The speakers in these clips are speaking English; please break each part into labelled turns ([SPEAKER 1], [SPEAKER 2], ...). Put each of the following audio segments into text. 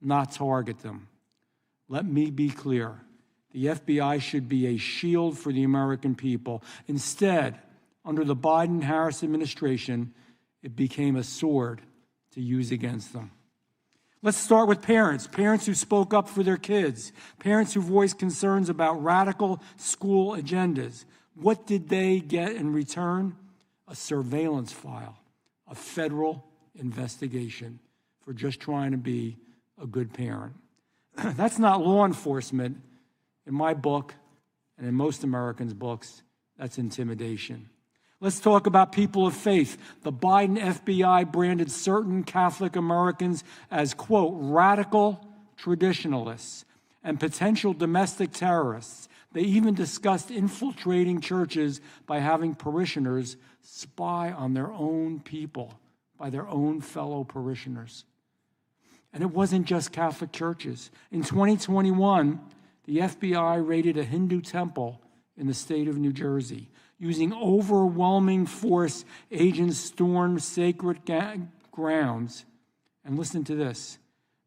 [SPEAKER 1] not target them. Let me be clear. The FBI should be a shield for the American people. Instead, under the Biden-Harris administration, it became a sword to use against them. Let's start with parents who spoke up for their kids, parents who voiced concerns about radical school agendas. What did they get in return? A surveillance file, a federal investigation for just trying to be a good parent. That's not law enforcement. In my book, and in most Americans' books, that's intimidation. Let's talk about people of faith. The Biden FBI branded certain Catholic Americans as, quote, radical traditionalists and potential domestic terrorists. They even discussed infiltrating churches by having parishioners spy on their own people, by their own fellow parishioners. And it wasn't just Catholic churches. In 2021, the FBI raided a Hindu temple in the state of New Jersey. Using overwhelming force, agents stormed sacred grounds. And listen to this.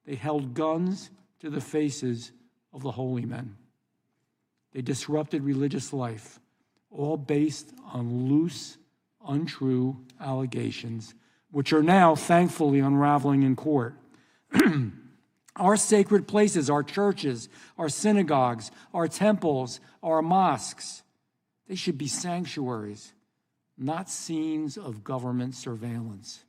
[SPEAKER 1] They held guns to the faces of the holy men. They disrupted religious life, all based on loose, untrue allegations, which are now, thankfully, unraveling in court. Our sacred places, our churches, our synagogues, our temples, our mosques, they should be sanctuaries, not scenes of government surveillance.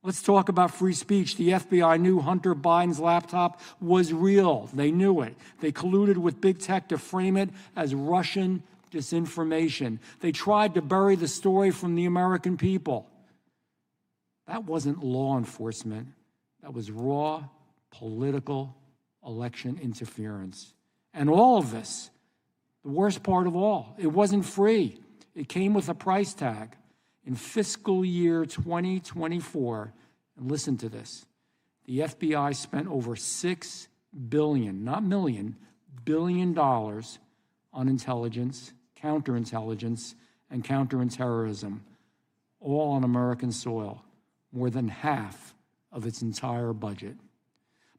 [SPEAKER 1] Let's talk about free speech. The FBI knew Hunter Biden's laptop was real. They knew it. They colluded with big tech to frame it as Russian disinformation. They tried to bury the story from the American people. That wasn't law enforcement. That was raw political election interference. And all of this, the worst part of all, it wasn't free. It came with a price tag. In fiscal year 2024, and listen to this, the FBI spent over $6 billion, not million, billion dollars on intelligence, counterintelligence, and counterterrorism, all on American soil, more than half of its entire budget.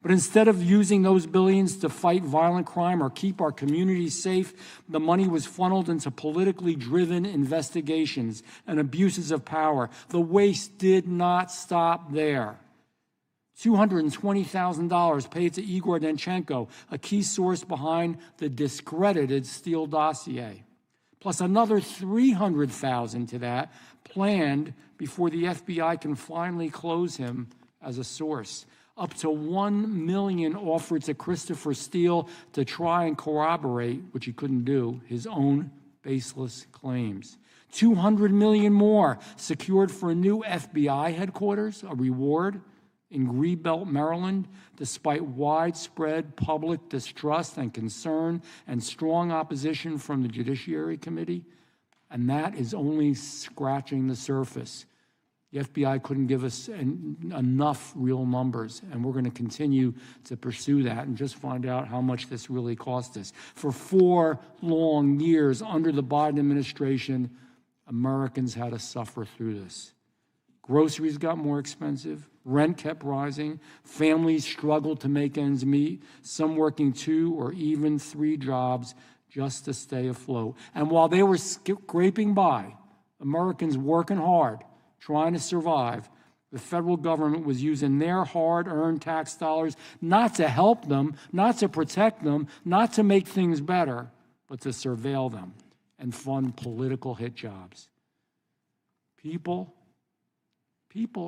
[SPEAKER 1] But instead of using those billions to fight violent crime or keep our communities safe, the money was funneled into politically driven investigations and abuses of power. The waste did not stop there. $220,000 paid to Igor Danchenko, a key source behind the discredited Steele dossier, plus another $300,000 to that planned before the FBI can finally close him as a source. Up to $1 million offered to Christopher Steele to try and corroborate, which he couldn't do, his own baseless claims. $200 million more secured for a new FBI headquarters, a reward in Greenbelt, Maryland, despite widespread public distrust and concern and strong opposition from the Judiciary Committee. And that is only scratching the surface. The FBI couldn't give us enough real numbers, and we're going to continue to pursue that and just find out how much this really cost us. For 4 long years under the Biden administration, Americans had to suffer through this. Groceries got more expensive, rent kept rising, families struggled to make ends meet, some working 2 or even 3 jobs just to stay afloat. And while they were scraping by, Americans working hard, trying to survive, the federal government was using their hard-earned tax dollars not to help them, not to protect them, not to make things better, but to surveil them and fund political hit jobs. People,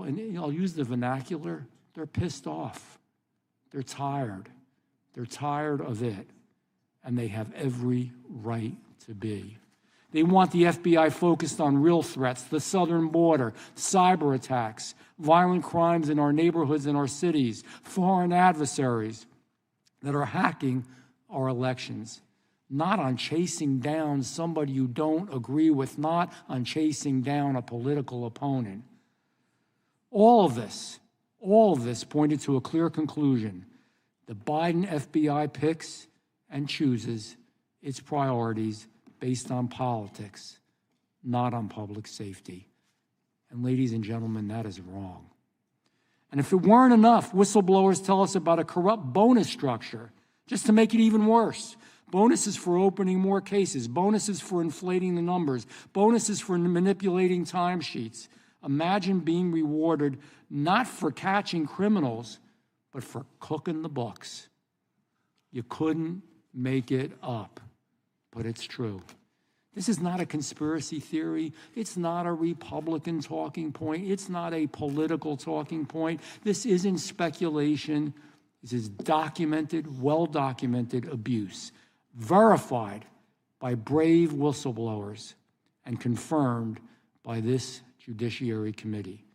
[SPEAKER 1] and I'll use the vernacular, they're pissed off. They're tired. They're tired of it, and they have every right to be. They want the FBI focused on real threats, the southern border, cyber attacks, violent crimes in our neighborhoods and our cities, foreign adversaries that are hacking our elections. Not on chasing down somebody you don't agree with, not on chasing down a political opponent. All of this pointed to a clear conclusion. The Biden FBI picks and chooses its priorities based on politics, not on public safety. And ladies and gentlemen, that is wrong. And if it weren't enough, whistleblowers tell us about a corrupt bonus structure, just to make it even worse. Bonuses for opening more cases, bonuses for inflating the numbers, bonuses for manipulating timesheets. Imagine being rewarded not for catching criminals, but for cooking the books. You couldn't make it up, but it's true. This is not a conspiracy theory. It's not a Republican talking point. It's not a political talking point. This isn't speculation. This is documented, well-documented abuse, verified by brave whistleblowers and confirmed by this Judiciary Committee.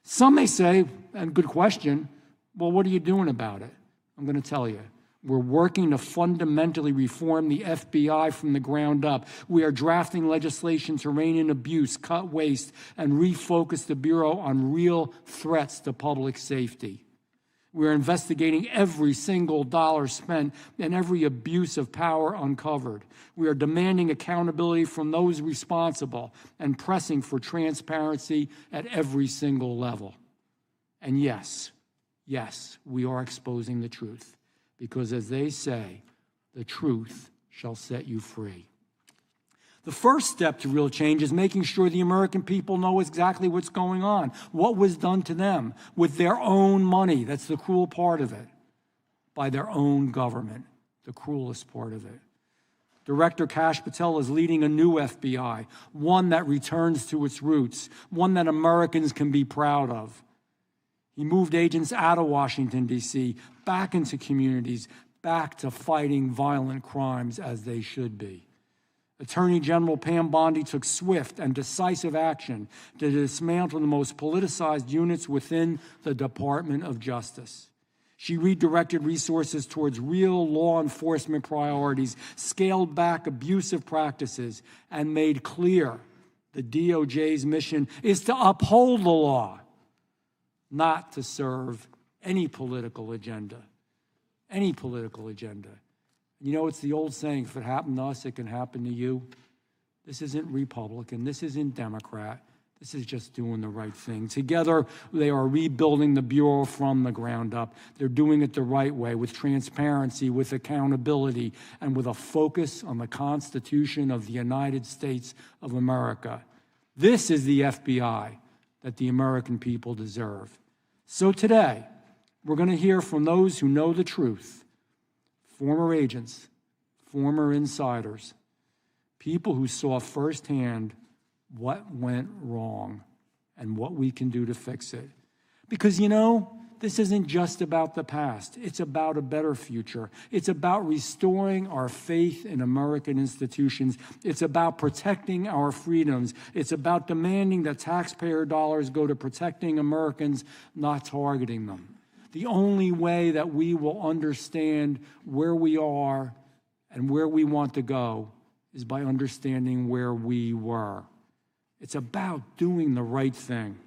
[SPEAKER 1] Some may say, and good question, well, what are you doing about it? I'm going to tell you. We're working to fundamentally reform the FBI from the ground up. We are drafting legislation to rein in abuse, cut waste, and refocus the Bureau on real threats to public safety. We're investigating every single dollar spent and every abuse of power uncovered. We are demanding accountability from those responsible and pressing for transparency at every single level. And yes, we are exposing the truth. Because as they say, the truth shall set you free. The first step to real change is making sure the American people know exactly what's going on, what was done to them with their own money. That's the cruel part of it. By their own government, the cruelest part of it. Director Kash Patel is leading a new FBI, one that returns to its roots, one that Americans can be proud of. He moved agents out of Washington, D.C., back into communities, back to fighting violent crimes as they should be. Attorney General Pam Bondi took swift and decisive action to dismantle the most politicized units within the Department of Justice. She redirected resources towards real law enforcement priorities, scaled back abusive practices, and made clear the DOJ's mission is to uphold the law, not to serve any political agenda. Any political agenda. You know, it's the old saying, if it happened to us, it can happen to you. This isn't Republican. This isn't Democrat. This is just doing the right thing. Together, they are rebuilding the Bureau from the ground up. They're doing it the right way, with transparency, with accountability, and with a focus on the Constitution of the United States of America. This is the FBI that the American people deserve. So today, we're going to hear from those who know the truth, former agents, former insiders, people who saw firsthand what went wrong and what we can do to fix it. Because, you know, this isn't just about the past. It's about a better future. It's about restoring our faith in American institutions. It's about protecting our freedoms. It's about demanding that taxpayer dollars go to protecting Americans, not targeting them. The only way that we will understand where we are and where we want to go is by understanding where we were. It's about doing the right thing.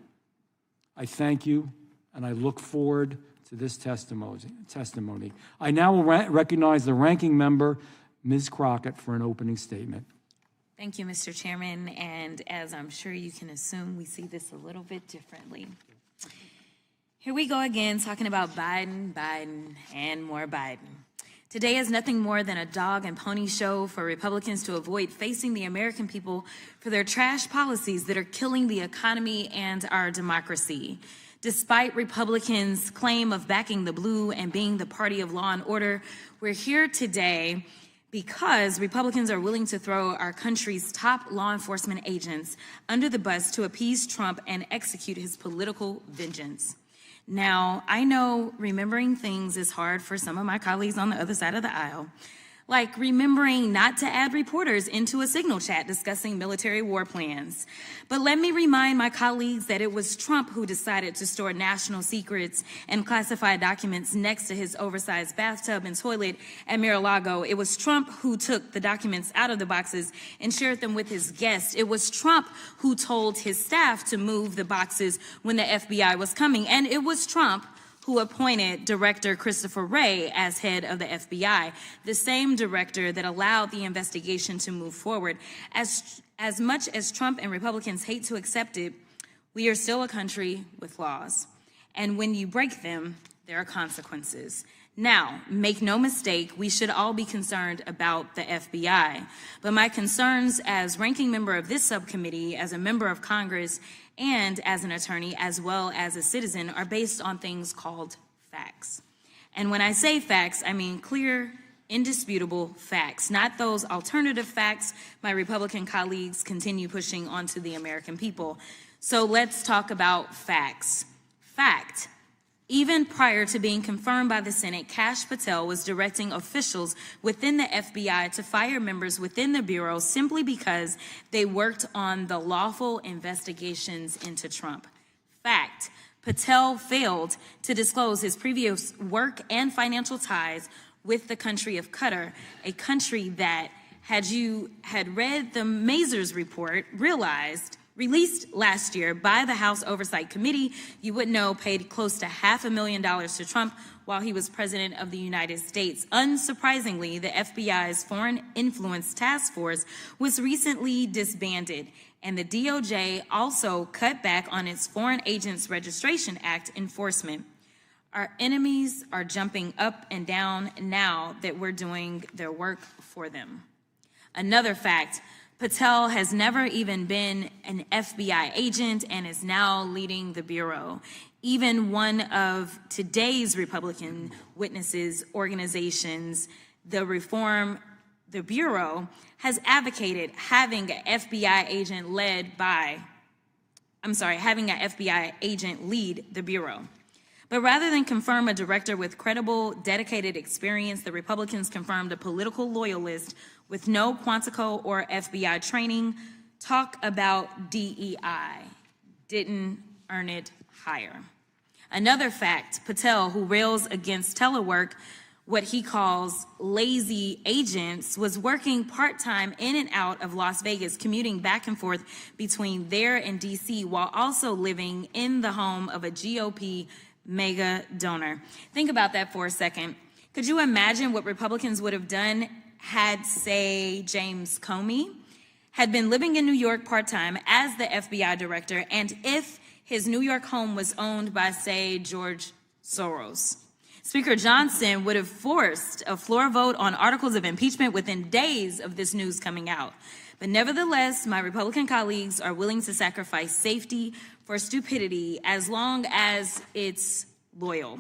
[SPEAKER 1] I thank you, and I look forward to this testimony. I now will recognize the ranking member, Ms. Crockett, for an opening statement.
[SPEAKER 2] Thank you, Mr. Chairman, and as I'm sure you can assume, we see this a little bit differently. Here we go again, talking about Biden, and more Biden. Today is nothing more than a dog and pony show for Republicans to avoid facing the American people for their trash policies that are killing the economy and our democracy. Despite Republicans' claim of backing the blue and being the party of law and order, we're here today because Republicans are willing to throw our country's top law enforcement agents under the bus to appease Trump and execute his political vengeance. Now, I know remembering things is hard for some of my colleagues on the other side of the aisle, like remembering not to add reporters into a signal chat discussing military war plans. But let me remind my colleagues that it was Trump who decided to store national secrets and classified documents next to his oversized bathtub and toilet at Mar-a-Lago. It was Trump who took the documents out of the boxes and shared them with his guests. It was Trump who told his staff to move the boxes when the FBI was coming. And it was Trump who appointed Director Christopher Wray as head of the FBI, the same director that allowed the investigation to move forward. As much as Trump and Republicans hate to accept it, we are still a country with laws. And when you break them, there are consequences. Now, make no mistake, we should all be concerned about the FBI. But my concerns as ranking member of this subcommittee, as a member of Congress, and as an attorney, as well as a citizen, are based on things called facts. And when I say facts, I mean clear, indisputable facts, not those alternative facts my Republican colleagues continue pushing onto the American people. So let's talk about facts. Fact. Even prior to being confirmed by the Senate, Kash Patel was directing officials within the FBI to fire members within the Bureau simply because they worked on the lawful investigations into Trump. Fact. Patel failed to disclose his previous work and financial ties with the country of Qatar, a country that, had you had read the Mazars report, released last year by the House Oversight Committee, you would know paid close to $500,000 to Trump while he was president of the United States. Unsurprisingly, the FBI's Foreign Influence Task Force was recently disbanded, and the DOJ also cut back on its Foreign Agents Registration Act enforcement. Our enemies are jumping up and down now that we're doing their work for them. Another fact, Patel has never even been an FBI agent and is now leading the Bureau. Even one of today's Republican witnesses organizations, the Bureau, has advocated having an FBI agent lead the Bureau. But rather than confirm a director with credible, dedicated experience, the Republicans confirmed a political loyalist with no Quantico or FBI training. Talk about DEI. Didn't earn it higher. Another fact, Patel, who rails against telework, what he calls lazy agents, was working part-time in and out of Las Vegas, commuting back and forth between there and DC, while also living in the home of a GOP mega donor. Think about that for a second. Could you imagine what Republicans would have done had, say, James Comey had been living in New York part-time as the FBI director, and if his New York home was owned by, say, George Soros? Speaker Johnson would have forced a floor vote on articles of impeachment within days of this news coming out. But nevertheless, my Republican colleagues are willing to sacrifice safety for stupidity as long as it's loyal.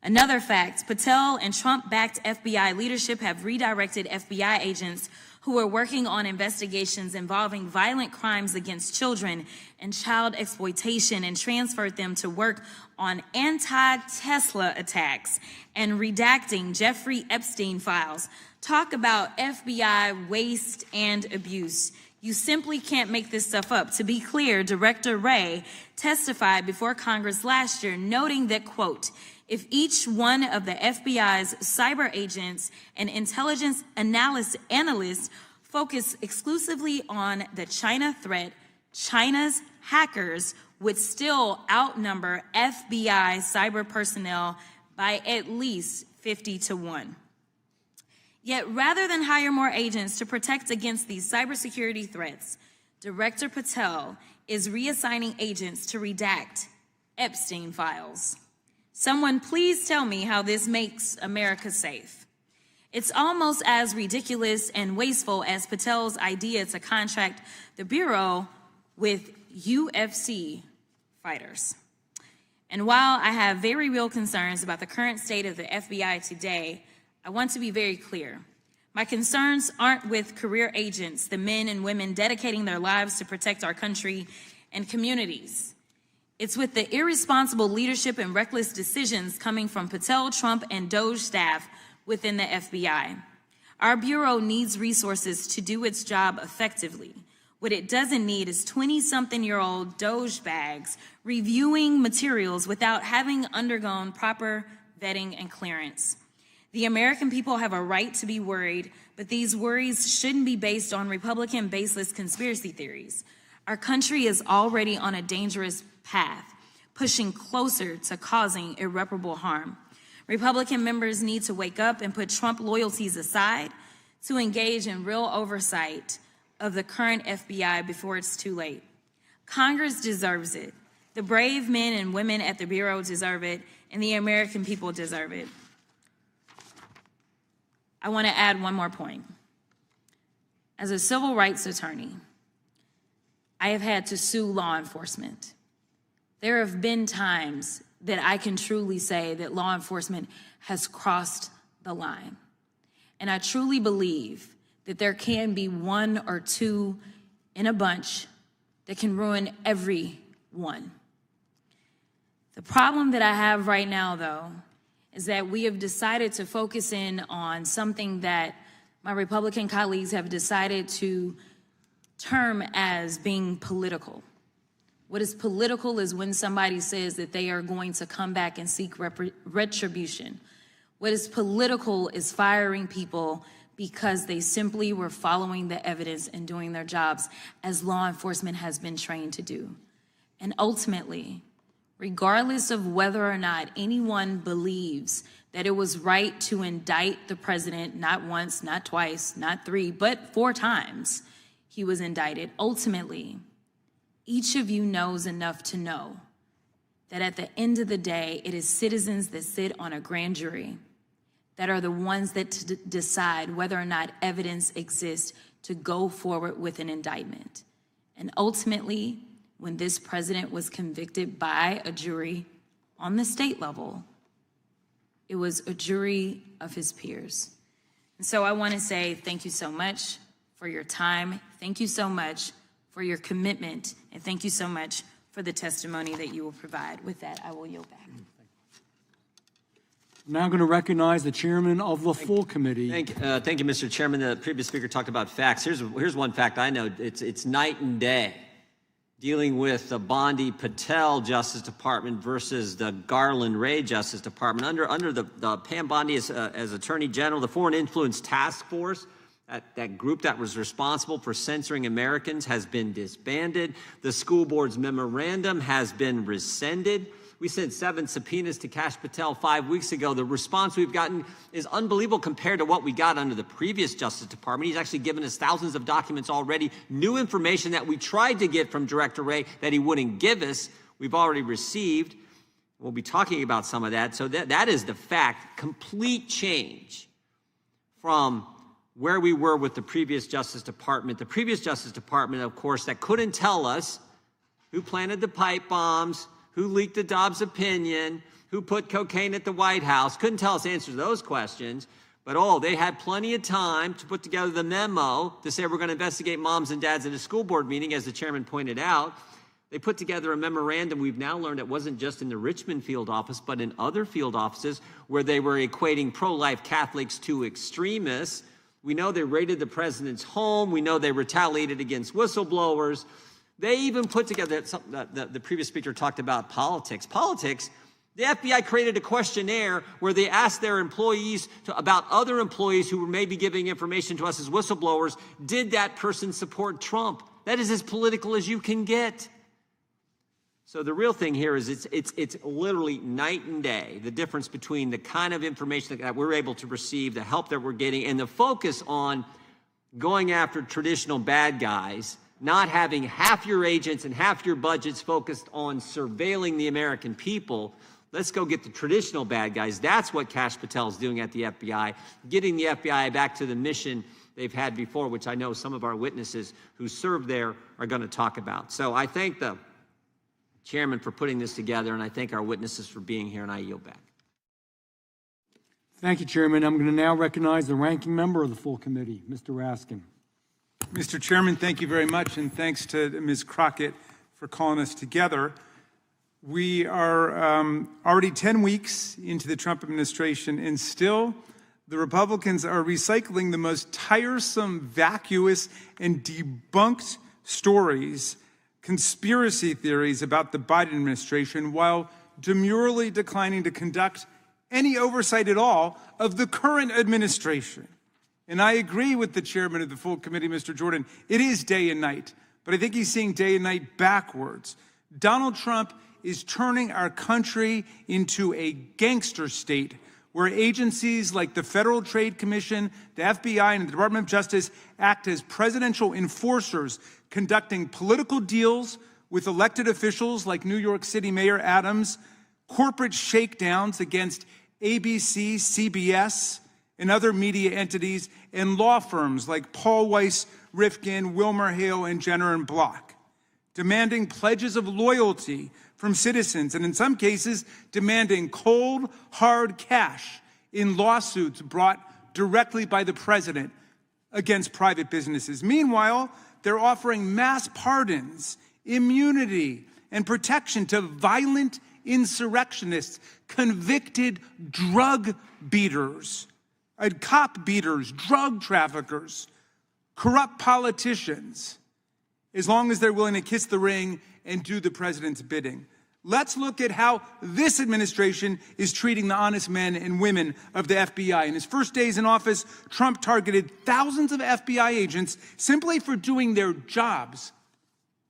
[SPEAKER 2] Another fact, Patel and Trump-backed FBI leadership have redirected FBI agents who are working on investigations involving violent crimes against children and child exploitation and transferred them to work on anti-Tesla attacks and redacting Jeffrey Epstein files. Talk about FBI waste and abuse. You simply can't make this stuff up. To be clear, Director Wray testified before Congress last year, noting that, quote, if each one of the FBI's cyber agents and intelligence analysts focus exclusively on the China threat, China's hackers would still outnumber FBI cyber personnel by at least 50-1. Yet rather than hire more agents to protect against these cybersecurity threats, Director Patel is reassigning agents to redact Epstein files. Someone please tell me how this makes America safe. It's almost as ridiculous and wasteful as Patel's idea to contract the Bureau with UFC fighters. And while I have very real concerns about the current state of the FBI today, I want to be very clear. My concerns aren't with career agents, the men and women dedicating their lives to protect our country and communities. It's with the irresponsible leadership and reckless decisions coming from Patel, Trump, and DOJ staff within the FBI. Our Bureau needs resources to do its job effectively. What it doesn't need is 20-something-year-old DOJ bags reviewing materials without having undergone proper vetting and clearance. The American people have a right to be worried, but these worries shouldn't be based on Republican baseless conspiracy theories. Our country is already on a dangerous path, pushing closer to causing irreparable harm. Republican members need to wake up and put Trump loyalties aside to engage in real oversight of the current FBI before it's too late. Congress deserves it. The brave men and women at the Bureau deserve it, and the American people deserve it. I want to add one more point. As a civil rights attorney, I have had to sue law enforcement. There have been times that I can truly say that law enforcement has crossed the line. And I truly believe that there can be one or two in a bunch that can ruin every one. The problem that I have right now, though, is that we have decided to focus in on something that my Republican colleagues have decided to term as being political. What is political is when somebody says that they are going to come back and seek retribution. What is political is firing people because they simply were following the evidence and doing their jobs as law enforcement has been trained to do. And ultimately, regardless of whether or not anyone believes that it was right to indict the president, not once, not twice, not three, but 4 times he was indicted, ultimately, each of you knows enough to know that at the end of the day, it is citizens that sit on a grand jury that are the ones that decide whether or not evidence exists to go forward with an indictment. And ultimately, when this president was convicted by a jury on the state level, it was a jury of his peers. And so I want to say thank you so much for your time. Thank you so much for your commitment. And thank you so much for the testimony that you will provide. With that, I will yield back.
[SPEAKER 1] I'm now going to recognize the chairman of the full committee.
[SPEAKER 3] Thank you, Mr. Chairman. The previous speaker talked about facts. Here's one fact I know. It's night and day dealing with the Bondi Patel Justice Department versus the Garland Wray Justice Department. Under the Pam Bondi as Attorney General, the Foreign Influence Task Force, that group that was responsible for censoring Americans, has been disbanded. The school board's memorandum has been rescinded. We sent 7 subpoenas to Kash Patel 5 weeks ago. The response we've gotten is unbelievable compared to what we got under the previous Justice Department. He's actually given us thousands of documents already, new information that we tried to get from Director Wray that he wouldn't give us. We've already received. We'll be talking about some of that. So that is the fact. Complete change from where we were with the previous Justice Department. The previous Justice Department, of course, that couldn't tell us who planted the pipe bombs, who leaked the Dobbs opinion, who put cocaine at the White House. Couldn't tell us answers to those questions. But they had plenty of time to put together the memo to say we're going to investigate moms and dads at a school board meeting, as the chairman pointed out. They put together a memorandum. We've now learned it wasn't just in the Richmond field office, but in other field offices where they were equating pro-life Catholics to extremists. We know they raided the president's home. We know they retaliated against whistleblowers. They even put together, the previous speaker talked about politics. Politics, the FBI created a questionnaire where they asked their employees about other employees who were maybe giving information to us as whistleblowers. Did that person support Trump? That is as political as you can get. So the real thing here is it's literally night and day, the difference between the kind of information that we're able to receive, the help that we're getting, and the focus on going after traditional bad guys, not having half your agents and half your budgets focused on surveilling the American people. Let's go get the traditional bad guys. That's what Kash Patel is doing at the FBI, getting the FBI back to the mission they've had before, which I know some of our witnesses who served there are going to talk about. So I thank the chairman for putting this together, and I thank our witnesses for being here, and I yield back.
[SPEAKER 1] Thank you, Chairman. I'm going to now recognize the ranking member of the full committee, Mr. Raskin.
[SPEAKER 4] Mr. Chairman, thank you very much, and thanks to Ms. Crockett for calling us together. We are already 10 weeks into the Trump administration, and still the Republicans are recycling the most tiresome, vacuous, and debunked stories, conspiracy theories about the Biden administration, while demurely declining to conduct any oversight at all of the current administration. And I agree with the chairman of the full committee, Mr. Jordan. It is day and night, but I think he's seeing day and night backwards. Donald Trump is turning our country into a gangster state where agencies like the Federal Trade Commission, the FBI, and the Department of Justice act as presidential enforcers, conducting political deals with elected officials like New York City Mayor Adams, corporate shakedowns against ABC, CBS, and other media entities, and law firms like Paul Weiss, Rifkin, Wilmer Hale, and Jenner and Block, demanding pledges of loyalty from citizens, and in some cases, demanding cold, hard cash in lawsuits brought directly by the president against private businesses. Meanwhile, they're offering mass pardons, immunity, and protection to violent insurrectionists, convicted drug beaters, cop beaters, drug traffickers, corrupt politicians, as long as they're willing to kiss the ring and do the president's bidding. Let's look at how this administration is treating the honest men and women of the FBI. In his first days in office, Trump targeted thousands of FBI agents simply for doing their jobs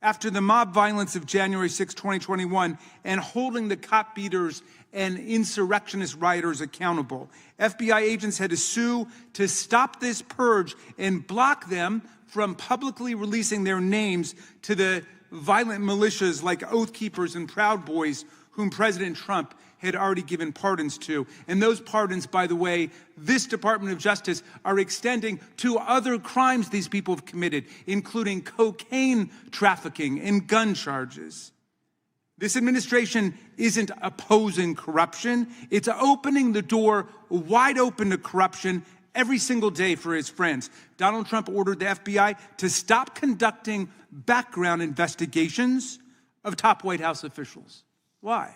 [SPEAKER 4] after the mob violence of January 6, 2021, and holding the cop beaters and insurrectionist rioters accountable. FBI agents had to sue to stop this purge and block them from publicly releasing their names to the violent militias like Oath Keepers and Proud Boys, whom President Trump had already given pardons to. And those pardons, by the way, this Department of Justice are extending to other crimes these people have committed, including cocaine trafficking and gun charges. This administration isn't opposing corruption. It's opening the door wide open to corruption every single day for his friends. Donald Trump ordered the FBI to stop conducting background investigations of top White House officials. Why?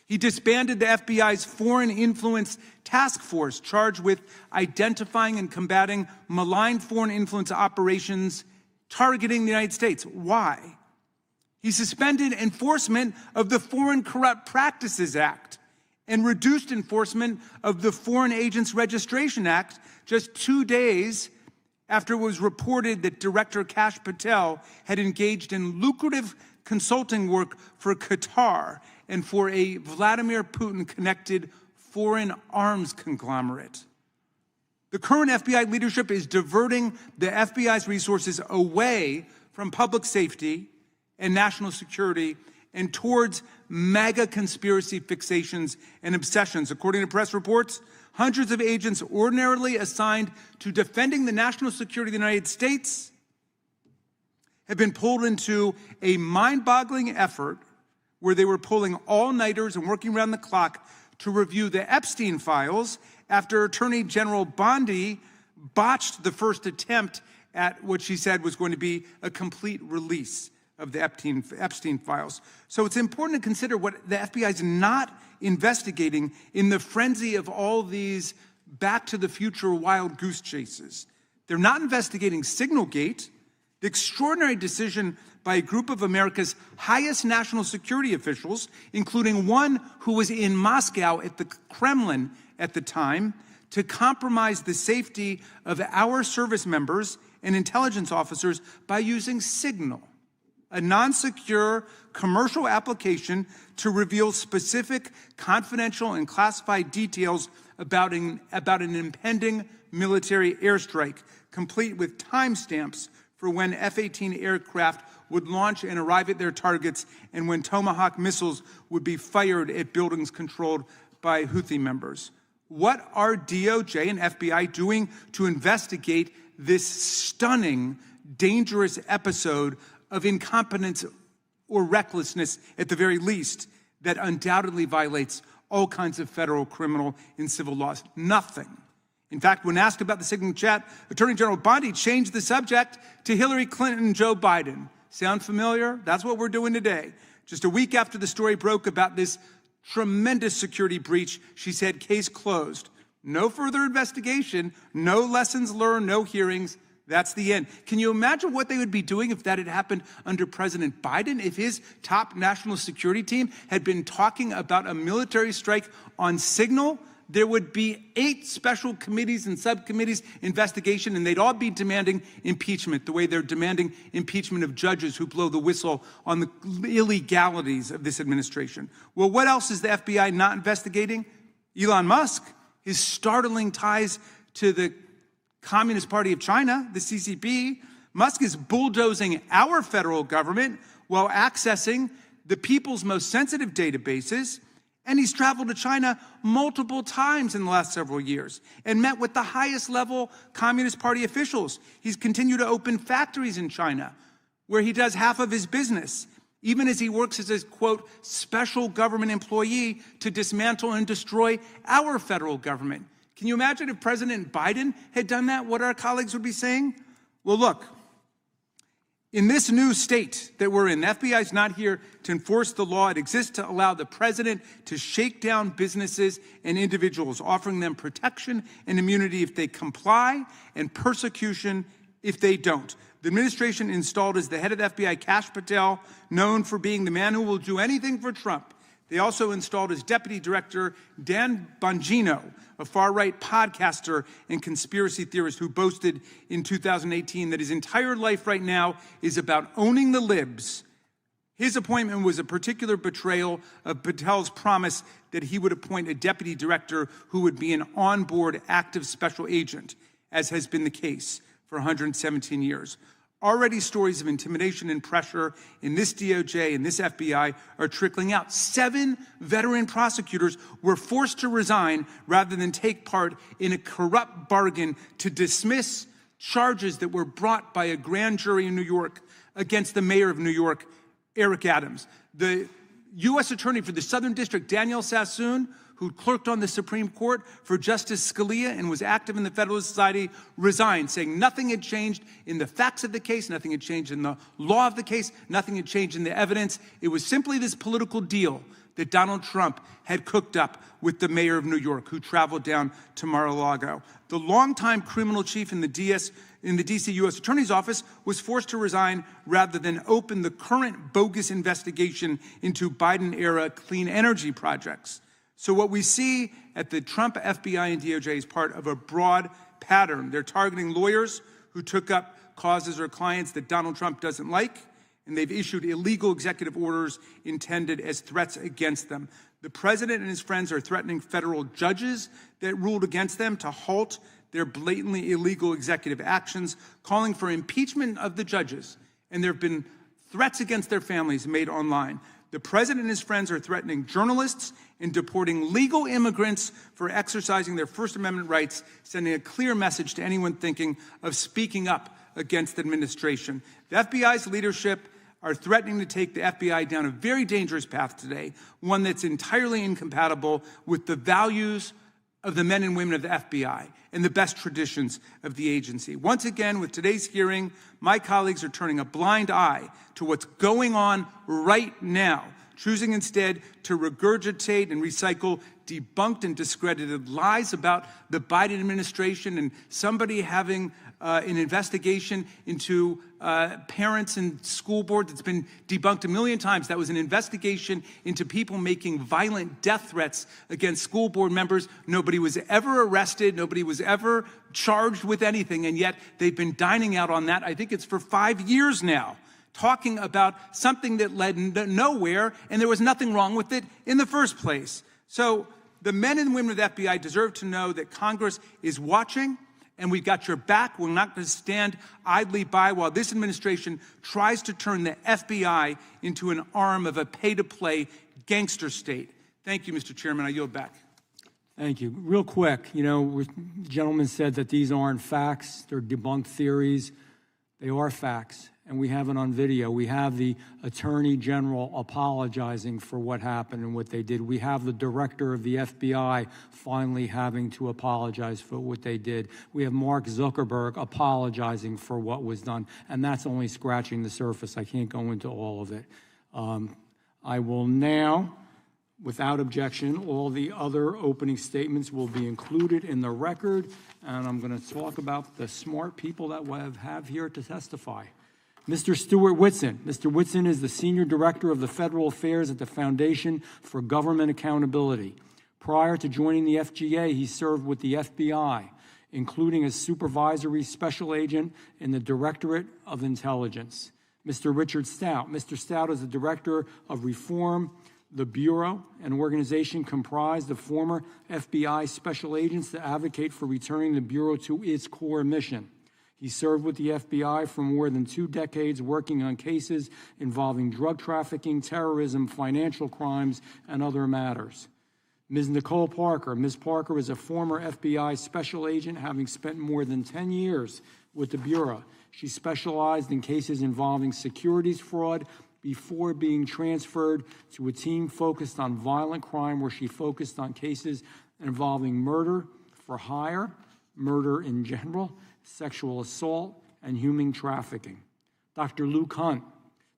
[SPEAKER 4] He disbanded the FBI's Foreign Influence Task Force, charged with identifying and combating malign foreign influence operations targeting the United States. Why? He suspended enforcement of the Foreign Corrupt Practices Act and reduced enforcement of the Foreign Agents Registration Act just 2 days after it was reported that Director Kash Patel had engaged in lucrative consulting work for Qatar and for a Vladimir Putin-connected foreign arms conglomerate. The current FBI leadership is diverting the FBI's resources away from public safety and national security and towards MAGA conspiracy fixations and obsessions. According to press reports, hundreds of agents ordinarily assigned to defending the national security of the United States have been pulled into a mind-boggling effort where they were pulling all-nighters and working around the clock to review the Epstein files after Attorney General Bondi botched the first attempt at what she said was going to be a complete release of the Epstein files. So it's important to consider what the FBI is not investigating in the frenzy of all these Back to the Future wild goose chases. They're not investigating Signalgate, the extraordinary decision by a group of America's highest national security officials, including one who was in Moscow at the Kremlin at the time, to compromise the safety of our service members and intelligence officers by using Signal, a non-secure commercial application to reveal specific, confidential, and classified details about an impending military airstrike, complete with timestamps for when F-18 aircraft would launch and arrive at their targets and when Tomahawk missiles would be fired at buildings controlled by Houthi members. What are DOJ and FBI doing to investigate this stunning, dangerous episode of incompetence or recklessness, at the very least, that undoubtedly violates all kinds of federal, criminal, and civil laws? Nothing. In fact, when asked about the Signal chat, Attorney General Bondi changed the subject to Hillary Clinton and Joe Biden. Sound familiar? That's what we're doing today. Just a week after the story broke about this tremendous security breach, she said, case closed. No further investigation, no lessons learned, no hearings. That's the end. Can you imagine what they would be doing if that had happened under President Biden? If his top national security team had been talking about a military strike on Signal, there would be 8 special committees and subcommittees investigation, and they'd all be demanding impeachment, the way they're demanding impeachment of judges who blow the whistle on the illegalities of this administration. Well, what else is the FBI not investigating? Elon Musk, his startling ties to the Communist Party of China, the CCP. Musk is bulldozing our federal government while accessing the people's most sensitive databases. And he's traveled to China multiple times in the last several years and met with the highest level Communist Party officials. He's continued to open factories in China where he does half of his business, even as he works as a, quote, special government employee to dismantle and destroy our federal government. Can you imagine if President Biden had done that, what our colleagues would be saying? Well, look, in this new state that we're in, the FBI is not here to enforce the law. It exists to allow the president to shake down businesses and individuals, offering them protection and immunity if they comply and persecution if they don't. The administration installed as the head of the FBI Kash Patel, known for being the man who will do anything for Trump. They also installed as deputy director Dan Bongino, a far-right podcaster and conspiracy theorist who boasted in 2018 that his entire life right now is about owning the libs. His appointment was a particular betrayal of Patel's promise that he would appoint a deputy director who would be an on-board active special agent, as has been the case for 117 years. Already stories of intimidation and pressure in this DOJ and this FBI are trickling out. 7 veteran prosecutors were forced to resign rather than take part in a corrupt bargain to dismiss charges that were brought by a grand jury in New York against the mayor of New York, Eric Adams. The U.S. Attorney for the Southern District, Daniel Sassoon, who clerked on the Supreme Court for Justice Scalia and was active in the Federalist Society, resigned, saying nothing had changed in the facts of the case, nothing had changed in the law of the case, nothing had changed in the evidence. It was simply this political deal that Donald Trump had cooked up with the mayor of New York, who traveled down to Mar-a-Lago. The longtime criminal chief in the D.C. U.S. Attorney's Office was forced to resign rather than open the current bogus investigation into Biden-era clean energy projects. So what we see at the Trump FBI and DOJ is part of a broad pattern. They're targeting lawyers who took up causes or clients that Donald Trump doesn't like, and they've issued illegal executive orders intended as threats against them. The president and his friends are threatening federal judges that ruled against them to halt their blatantly illegal executive actions, calling for impeachment of the judges. And there have been threats against their families made online. The president and his friends are threatening journalists and deporting legal immigrants for exercising their First Amendment rights, sending a clear message to anyone thinking of speaking up against the administration. The FBI's leadership are threatening to take the FBI down a very dangerous path today, one that's entirely incompatible with the values of the men and women of the FBI and the best traditions of the agency. Once again, with today's hearing, my colleagues are turning a blind eye to what's going on right now, choosing instead to regurgitate and recycle debunked and discredited lies about the Biden administration and somebody having an investigation into parents and school board that's been debunked a million times. That was an investigation into people making violent death threats against school board members. Nobody was ever arrested. Nobody was ever charged with anything. And yet they've been dining out on that. I think it's for 5 years now, talking about something that led nowhere, and there was nothing wrong with it in the first place. So the men and women of the FBI deserve to know that Congress is watching, and we've got your back. We're not going to stand idly by while this administration tries to turn the FBI into an arm of a pay-to-play gangster state. Thank you, Mr. Chairman. I yield back.
[SPEAKER 1] Thank you. Real quick, the gentleman said that these aren't facts. They're debunked theories. They are facts, and we have it on video. We have the Attorney General apologizing for what happened and what they did. We have the director of the FBI finally having to apologize for what they did. We have Mark Zuckerberg apologizing for what was done, and that's only scratching the surface. I can't go into all of it. I will now, without objection, all the other opening statements will be included in the record, and I'm going to talk about the smart people that we have here to testify. Mr. Stuart Whitson. Mr. Whitson is the Senior Director of the Federal Affairs at the Foundation for Government Accountability. Prior to joining the FGA, he served with the FBI, including as Supervisory Special Agent in the Directorate of Intelligence. Mr. Richard Stout. Mr. Stout is the Director of Reform, the Bureau, an organization comprised of former FBI special agents to advocate for returning the Bureau to its core mission. He served with the FBI for more than 2 decades, working on cases involving drug trafficking, terrorism, financial crimes, and other matters. Ms. Nicole Parker. Ms. Parker is a former FBI special agent, having spent more than 10 years with the Bureau. She specialized in cases involving securities fraud before being transferred to a team focused on violent crime, where she focused on cases involving murder for hire, murder in general, sexual assault, and human trafficking. Dr. Luke Hunt.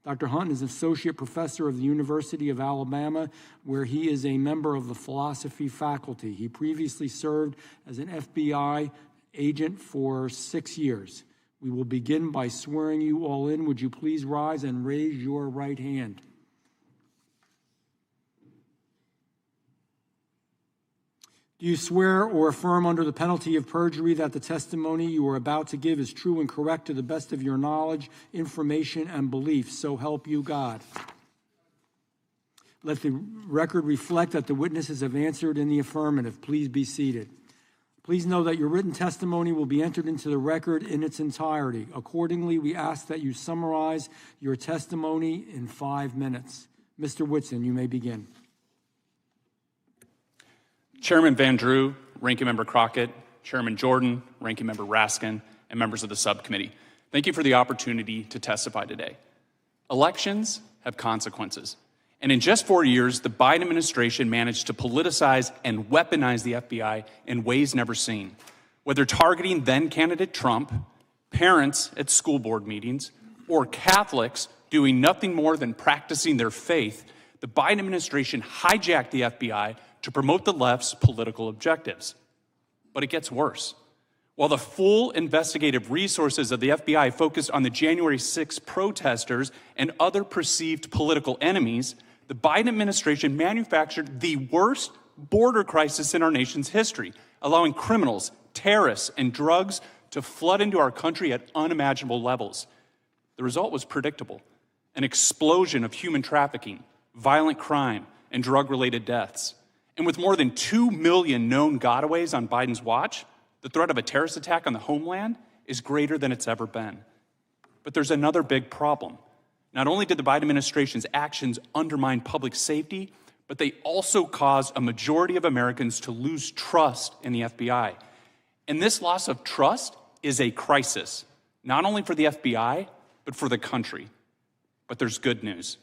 [SPEAKER 1] Dr. Hunt is Associate Professor of the University of Alabama, where he is a member of the philosophy faculty. He previously served as an FBI agent for 6 years. We will begin by swearing you all in. Would you please rise and raise your right hand? Do you swear or affirm under the penalty of perjury that the testimony you are about to give is true and correct to the best of your knowledge, information, and belief? So help you God. Let the record reflect that the witnesses have answered in the affirmative. Please be seated. Please know that your written testimony will be entered into the record in its entirety. Accordingly, we ask that you summarize your testimony in 5 minutes. Mr. Whitson, you may begin.
[SPEAKER 5] Chairman Van Drew, Ranking Member Crockett, Chairman Jordan, Ranking Member Raskin, and members of the subcommittee, thank you for the opportunity to testify today. Elections have consequences. And in just 4 years, the Biden administration managed to politicize and weaponize the FBI in ways never seen. Whether targeting then-candidate Trump, parents at school board meetings, or Catholics doing nothing more than practicing their faith, the Biden administration hijacked the FBI to promote the left's political objectives. But it gets worse. While the full investigative resources of the FBI focused on the January 6 protesters and other perceived political enemies, the Biden administration manufactured the worst border crisis in our nation's history, allowing criminals, terrorists, and drugs to flood into our country at unimaginable levels. The result was predictable: an explosion of human trafficking, violent crime, and drug-related deaths. And with more than 2 million known gotaways on Biden's watch, the threat of a terrorist attack on the homeland is greater than it's ever been. But there's another big problem. Not only did the Biden administration's actions undermine public safety, but they also caused a majority of Americans to lose trust in the FBI. And this loss of trust is a crisis, not only for the FBI, but for the country. But there's good news.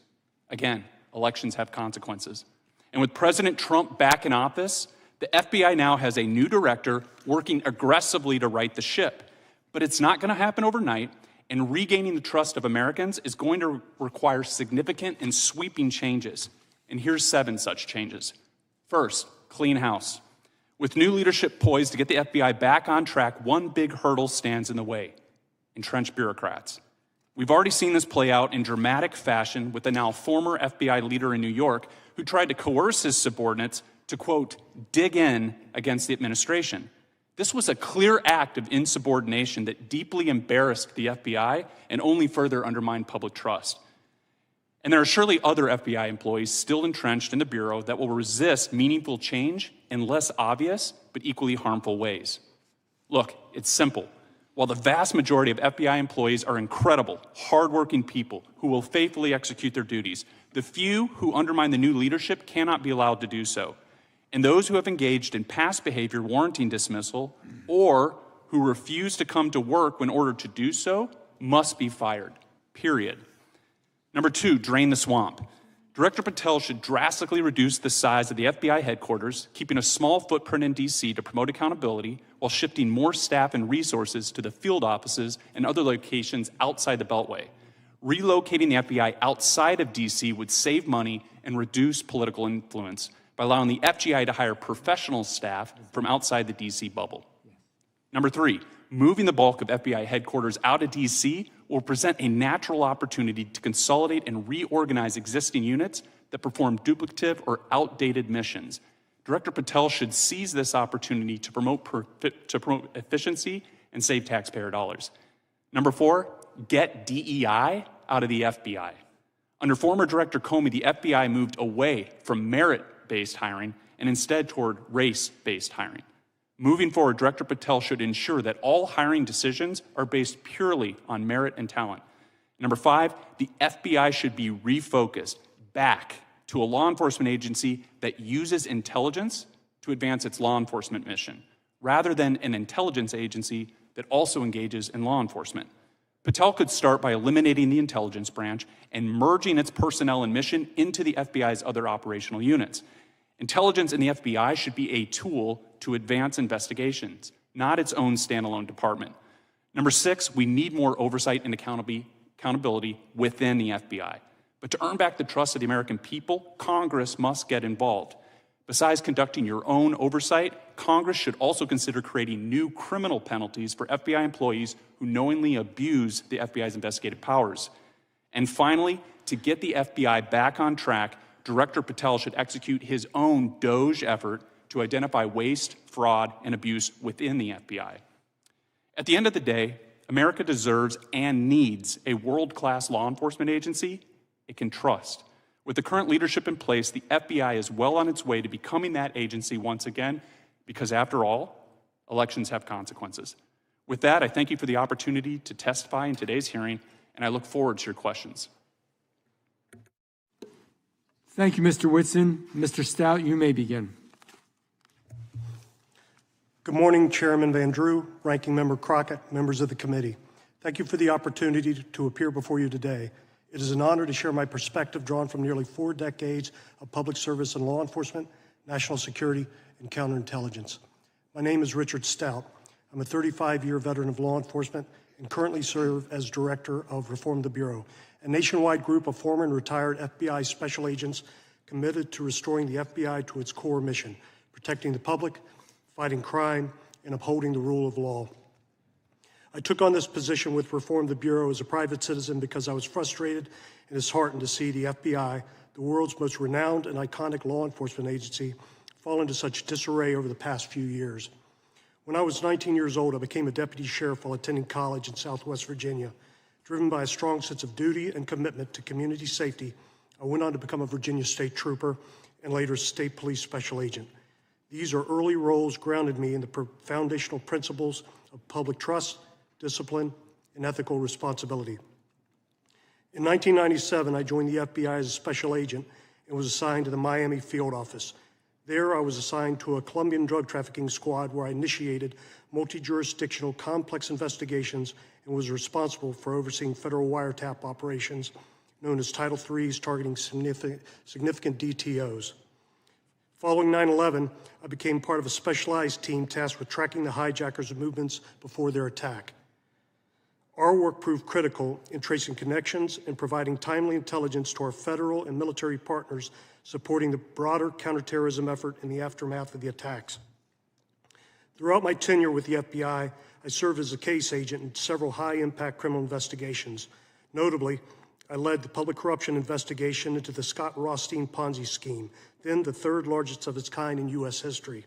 [SPEAKER 5] Again, elections have consequences. And with President Trump back in office, the FBI now has a new director working aggressively to right the ship. But it's not going to happen overnight, and regaining the trust of Americans is going to require significant and sweeping changes. And here's 7 such changes. First, clean house. With new leadership poised to get the FBI back on track, one big hurdle stands in the way: entrenched bureaucrats. We've already seen this play out in dramatic fashion with the now former FBI leader in New York, who tried to coerce his subordinates to, quote, dig in against the administration. This was a clear act of insubordination that deeply embarrassed the FBI and only further undermined public trust. And there are surely other FBI employees still entrenched in the Bureau that will resist meaningful change in less obvious but equally harmful ways. Look, it's simple. While the vast majority of FBI employees are incredible, hardworking people who will faithfully execute their duties, the few who undermine the new leadership cannot be allowed to do so. And those who have engaged in past behavior warranting dismissal, or who refuse to come to work when ordered to do so, must be fired, period. Number 2, drain the swamp. Director Patel should drastically reduce the size of the FBI headquarters, keeping a small footprint in D.C. to promote accountability, while shifting more staff and resources to the field offices and other locations outside the Beltway. Relocating the FBI outside of D.C. would save money and reduce political influence by allowing the FGI to hire professional staff from outside the D.C. bubble. Number 3, moving the bulk of FBI headquarters out of D.C. will present a natural opportunity to consolidate and reorganize existing units that perform duplicative or outdated missions. Director Patel should seize this opportunity to promote efficiency and save taxpayer dollars. Number 4, get DEI out of the FBI. Under former Director Comey, the FBI moved away from merit-based hiring and instead toward race-based hiring. Moving forward, Director Patel should ensure that all hiring decisions are based purely on merit and talent. Number 5, the FBI should be refocused back to a law enforcement agency that uses intelligence to advance its law enforcement mission, rather than an intelligence agency that also engages in law enforcement. Patel could start by eliminating the intelligence branch and merging its personnel and mission into the FBI's other operational units. Intelligence in the FBI should be a tool to advance investigations, not its own standalone department. Number 6, we need more oversight and accountability within the FBI. But to earn back the trust of the American people, Congress must get involved. Besides conducting your own oversight, Congress should also consider creating new criminal penalties for FBI employees who knowingly abuse the FBI's investigative powers. And finally, to get the FBI back on track, Director Patel should execute his own DOGE effort to identify waste, fraud, and abuse within the FBI. At the end of the day, America deserves and needs a world-class law enforcement agency it can trust. With the current leadership in place, the FBI is well on its way to becoming that agency once again, because after all, elections have consequences. With that, I thank you for the opportunity to testify in today's hearing, and I look forward to your questions.
[SPEAKER 1] Thank you, Mr. Whitson. Mr. Stout, you may begin.
[SPEAKER 6] Good morning, Chairman Van Drew, Ranking Member Crockett, members of the committee. Thank you for the opportunity to appear before you today. It is an honor to share my perspective drawn from nearly 4 decades of public service in law enforcement, national security, and counterintelligence. My name is Richard Stout. I'm a 35-year veteran of law enforcement and currently serve as Director of Reform the Bureau, a nationwide group of former and retired FBI special agents committed to restoring the FBI to its core mission, protecting the public, fighting crime, and upholding the rule of law. I took on this position with Reform the Bureau as a private citizen because I was frustrated and disheartened to see the FBI, the world's most renowned and iconic law enforcement agency, fall into such disarray over the past few years. When I was 19 years old, I became a deputy sheriff while attending college in Southwest Virginia. Driven by a strong sense of duty and commitment to community safety, I went on to become a Virginia State Trooper and later State Police Special Agent. These are early roles grounded me in the foundational principles of public trust, discipline, and ethical responsibility. In 1997, I joined the FBI as a special agent and was assigned to the Miami field office. There, I was assigned to a Colombian drug trafficking squad where I initiated multi-jurisdictional complex investigations and was responsible for overseeing federal wiretap operations known as Title III's targeting significant DTOs. Following 9/11, I became part of a specialized team tasked with tracking the hijackers' movements before their attack. Our work proved critical in tracing connections and providing timely intelligence to our federal and military partners supporting the broader counterterrorism effort in the aftermath of the attacks. Throughout my tenure with the FBI, I served as a case agent in several high-impact criminal investigations. Notably, I led the public corruption investigation into the Scott Rothstein Ponzi scheme, then the 3rd largest of its kind in U.S. history.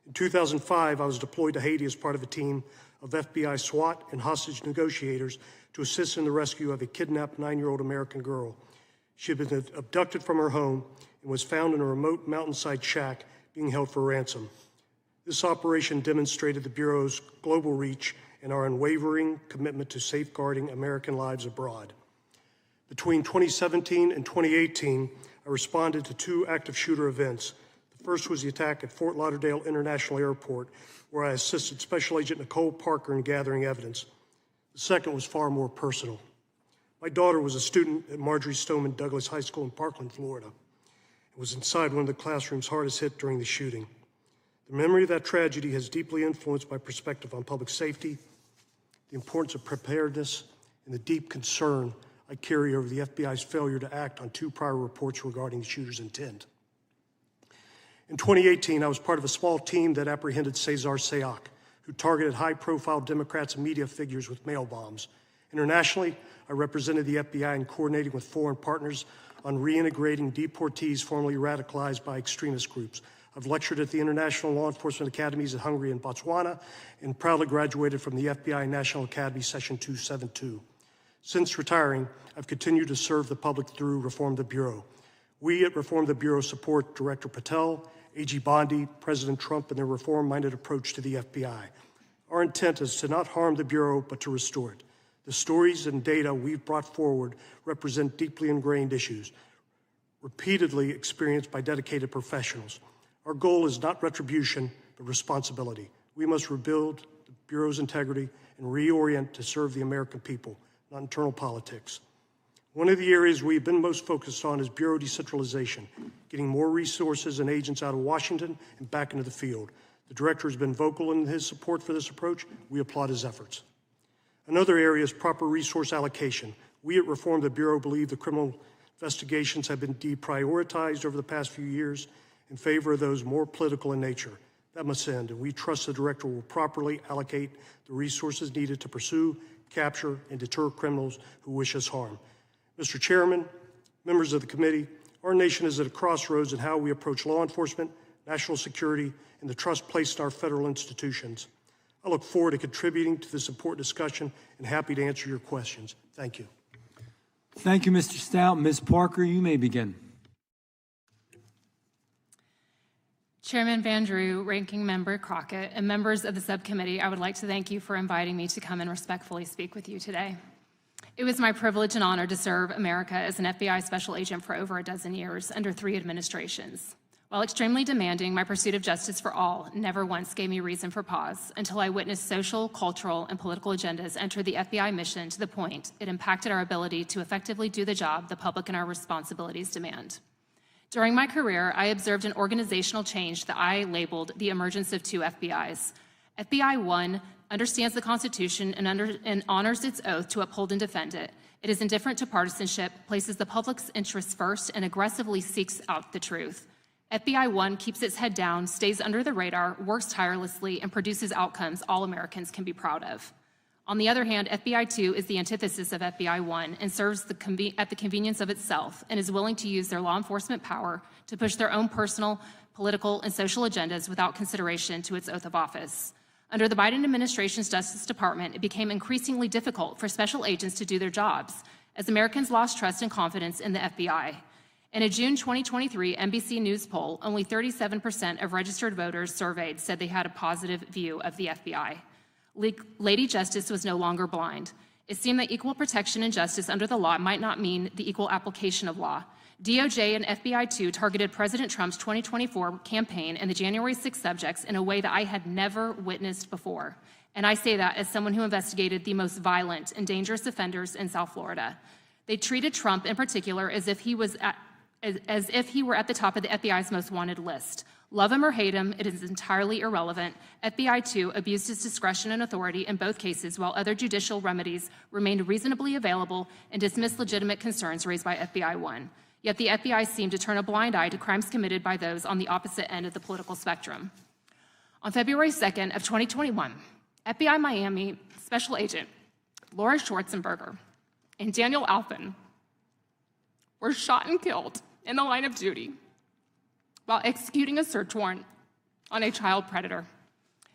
[SPEAKER 6] In 2005, I was deployed to Haiti as part of a team of FBI SWAT and hostage negotiators to assist in the rescue of a kidnapped 9-year-old American girl. She had been abducted from her home and was found in a remote mountainside shack being held for ransom. This operation demonstrated the Bureau's global reach and our unwavering commitment to safeguarding American lives abroad. Between 2017 and 2018, I responded to 2 active shooter events. The first was the attack at Fort Lauderdale International Airport, where I assisted Special Agent Nicole Parker in gathering evidence. The second was far more personal. My daughter was a student at Marjorie Stoneman Douglas High School in Parkland, Florida, and was inside one of the classrooms hardest hit during the shooting. The memory of that tragedy has deeply influenced my perspective on public safety, the importance of preparedness, and the deep concern I carry over the FBI's failure to act on 2 prior reports regarding the shooter's intent. In 2018, I was part of a small team that apprehended Cesar Sayoc, who targeted high-profile Democrats and media figures with mail bombs. Internationally, I represented the FBI in coordinating with foreign partners on reintegrating deportees formerly radicalized by extremist groups. I've lectured at the International Law Enforcement Academies at Hungary and Botswana, and proudly graduated from the FBI National Academy Session 272. Since retiring, I've continued to serve the public through Reform the Bureau. We at Reform the Bureau support Director Patel AG Bondi, President Trump, and their reform-minded approach to the FBI. Our intent is to not harm the Bureau, but to restore it. The stories and data we've brought forward represent deeply ingrained issues, repeatedly experienced by dedicated professionals. Our goal is not retribution, but responsibility. We must rebuild the Bureau's integrity and reorient to serve the American people, not internal politics. One of the areas we've been most focused on is Bureau decentralization, getting more resources and agents out of Washington and back into the field. The Director has been vocal in his support for this approach. We applaud his efforts. Another area is proper resource allocation. We at Reform the Bureau believe the criminal investigations have been deprioritized over the past few years in favor of those more political in nature. That must end, and we trust the Director will properly allocate the resources needed to pursue, capture, and deter criminals who wish us harm. Mr. Chairman, members of the committee, our nation is at a crossroads in how we approach law enforcement, national security, and the trust placed in our federal institutions. I look forward to contributing to this important discussion and happy to answer your questions. Thank you.
[SPEAKER 1] Thank you, Mr. Stout. Ms. Parker, you may begin.
[SPEAKER 7] Chairman Van Drew, Ranking Member Crockett, and members of the subcommittee, I would like to thank you for inviting me to come and respectfully speak with you today. It was my privilege and honor to serve America as an FBI special agent for over a dozen years under 3 administrations. While extremely demanding, my pursuit of justice for all never once gave me reason for pause until I witnessed social, cultural, and political agendas enter the FBI mission to the point it impacted our ability to effectively do the job the public and our responsibilities demand. During my career, I observed an organizational change that I labeled the emergence of 2 FBIs. FBI 1 understands the Constitution and honors its oath to uphold and defend it. It is indifferent to partisanship, places the public's interests first, and aggressively seeks out the truth. FBI 1 keeps its head down, stays under the radar, works tirelessly, and produces outcomes all Americans can be proud of. On the other hand, FBI 2 is the antithesis of FBI 1 and serves at the convenience of itself and is willing to use their law enforcement power to push their own personal, political, and social agendas without consideration to its oath of office. Under the Biden administration's Justice Department, it became increasingly difficult for special agents to do their jobs as Americans lost trust and confidence in the FBI. In a June 2023 NBC News poll, only 37% of registered voters surveyed said they had a positive view of the FBI. Lady Justice was no longer blind. It seemed that equal protection and justice under the law might not mean the equal application of law. DOJ and FBI 2 targeted President Trump's 2024 campaign and the January 6 subjects in a way that I had never witnessed before. And I say that as someone who investigated the most violent and dangerous offenders in South Florida. They treated Trump in particular as if he were at the top of the FBI's most wanted list. Love him or hate him, it is entirely irrelevant. FBI 2 abused his discretion and authority in both cases, while other judicial remedies remained reasonably available and dismissed legitimate concerns raised by FBI 1. Yet the FBI seemed to turn a blind eye to crimes committed by those on the opposite end of the political spectrum. On February 2nd of 2021, FBI Miami Special Agent Laura Schwarzenberger and Daniel Alphen were shot and killed in the line of duty while executing a search warrant on a child predator.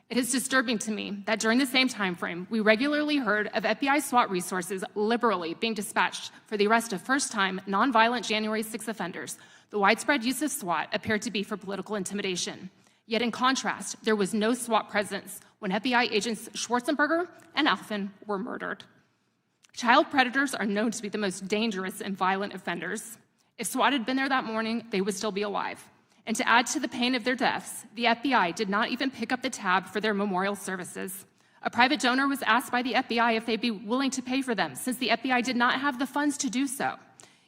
[SPEAKER 7] It is disturbing to me that during the same time frame, we regularly heard of FBI SWAT resources liberally being dispatched for the arrest of first-time, nonviolent January 6 offenders. The widespread use of SWAT appeared to be for political intimidation. Yet in contrast, there was no SWAT presence when FBI agents Schwarzenberger and Alphen were murdered. Child predators are known to be the most dangerous and violent offenders. If SWAT had been there that morning, they would still be alive. And to add to the pain of their deaths, the FBI did not even pick up the tab for their memorial services. A private donor was asked by the FBI if they'd be willing to pay for them, since the FBI did not have the funds to do so.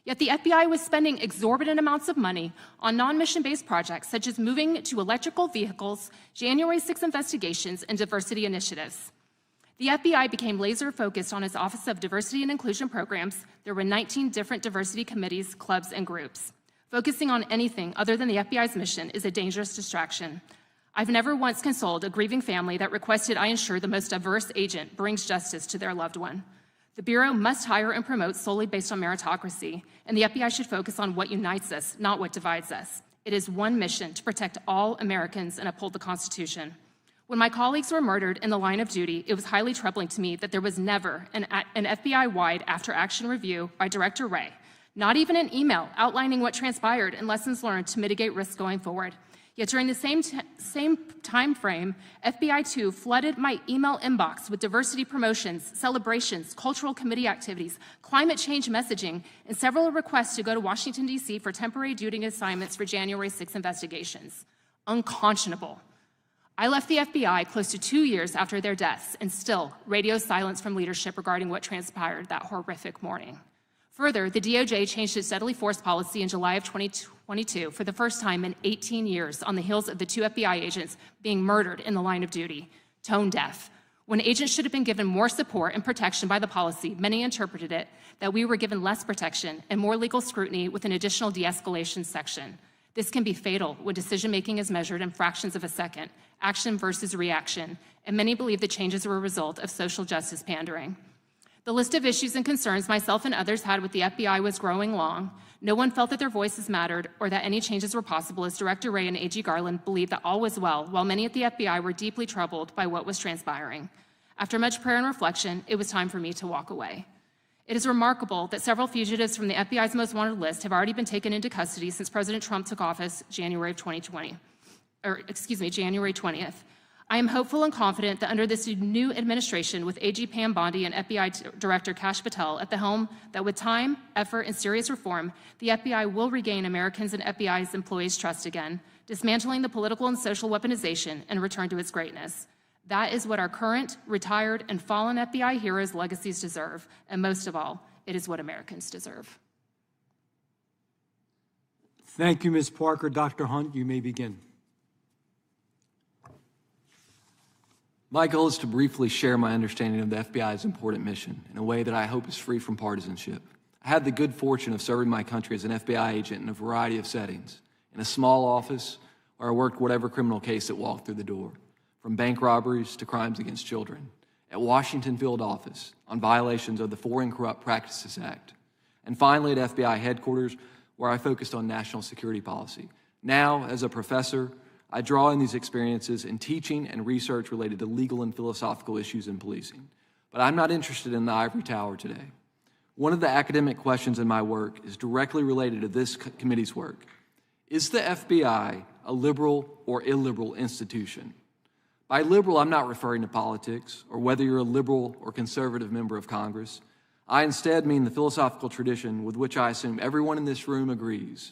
[SPEAKER 7] Yet the FBI was spending exorbitant amounts of money on non-mission-based projects, such as moving to electrical vehicles, January 6 investigations, and diversity initiatives. The FBI became laser-focused on its Office of Diversity and Inclusion Programs. There were 19 different diversity committees, clubs, and groups. Focusing on anything other than the FBI's mission is a dangerous distraction. I've never once consoled a grieving family that requested I ensure the most diverse agent brings justice to their loved one. The Bureau must hire and promote solely based on meritocracy, and the FBI should focus on what unites us, not what divides us. It is one mission to protect all Americans and uphold the Constitution. When my colleagues were murdered in the line of duty, it was highly troubling to me that there was never an FBI-wide after-action review by Director Wray, not even an email outlining what transpired and lessons learned to mitigate risks going forward. Yet during the same time frame, FBI2 flooded my email inbox with diversity promotions, celebrations, cultural committee activities, climate change messaging, and several requests to go to Washington, D.C. for temporary duty assignments for January 6 investigations. Unconscionable. I left the FBI close to 2 years after their deaths, and still radio silence from leadership regarding what transpired that horrific morning. Further, the DOJ changed its deadly force policy in July of 2022 for the first time in 18 years on the heels of the 2 FBI agents being murdered in the line of duty, tone deaf. When agents should have been given more support and protection by the policy, many interpreted it that we were given less protection and more legal scrutiny with an additional de-escalation section. This can be fatal when decision-making is measured in fractions of a second, action versus reaction, and many believe the changes were a result of social justice pandering. The list of issues and concerns myself and others had with the FBI was growing long. No one felt that their voices mattered or that any changes were possible, as Director Wray and AG Garland believed that all was well, while many at the FBI were deeply troubled by what was transpiring. After much prayer and reflection, it was time for me to walk away. It is remarkable that several fugitives from the FBI's most wanted list have already been taken into custody since President Trump took office January 20th. I am hopeful and confident that under this new administration with AG Pam Bondi and FBI Director Kash Patel at the helm, that with time, effort, and serious reform, the FBI will regain Americans and FBI's employees' trust again, dismantling the political and social weaponization and return to its greatness. That is what our current, retired, and fallen FBI heroes' legacies deserve, and most of all, it is what Americans deserve.
[SPEAKER 1] Thank you, Ms. Parker. Dr. Hunt, you may begin.
[SPEAKER 8] My goal is to briefly share my understanding of the FBI's important mission in a way that I hope is free from partisanship. I had the good fortune of serving my country as an FBI agent in a variety of settings. In a small office where I worked whatever criminal case that walked through the door, from bank robberies to crimes against children. At Washington Field Office on violations of the Foreign Corrupt Practices Act. And finally at FBI headquarters where I focused on national security policy. Now, as a professor, I draw on these experiences in teaching and research related to legal and philosophical issues in policing. But I'm not interested in the ivory tower today. One of the academic questions in my work is directly related to this committee's work. Is the FBI a liberal or illiberal institution? By liberal, I'm not referring to politics or whether you're a liberal or conservative member of Congress. I instead mean the philosophical tradition with which I assume everyone in this room agrees.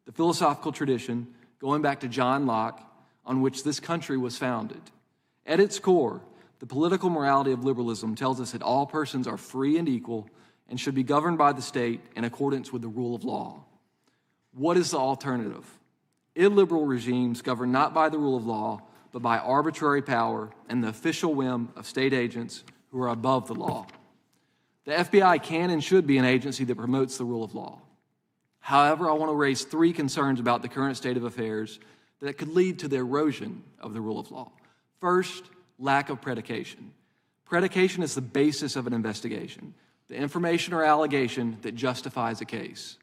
[SPEAKER 8] The philosophical tradition going back to John Locke, on which this country was founded. At its core, the political morality of liberalism tells us that all persons are free and equal and should be governed by the state in accordance with the rule of law. What is the alternative? Illiberal regimes governed not by the rule of law, but by arbitrary power and the official whim of state agents who are above the law. The FBI can and should be an agency that promotes the rule of law. However, I want to raise 3 concerns about the current state of affairs that could lead to the erosion of the rule of law. First, lack of predication. Predication is the basis of an investigation, the information or allegation that justifies a case.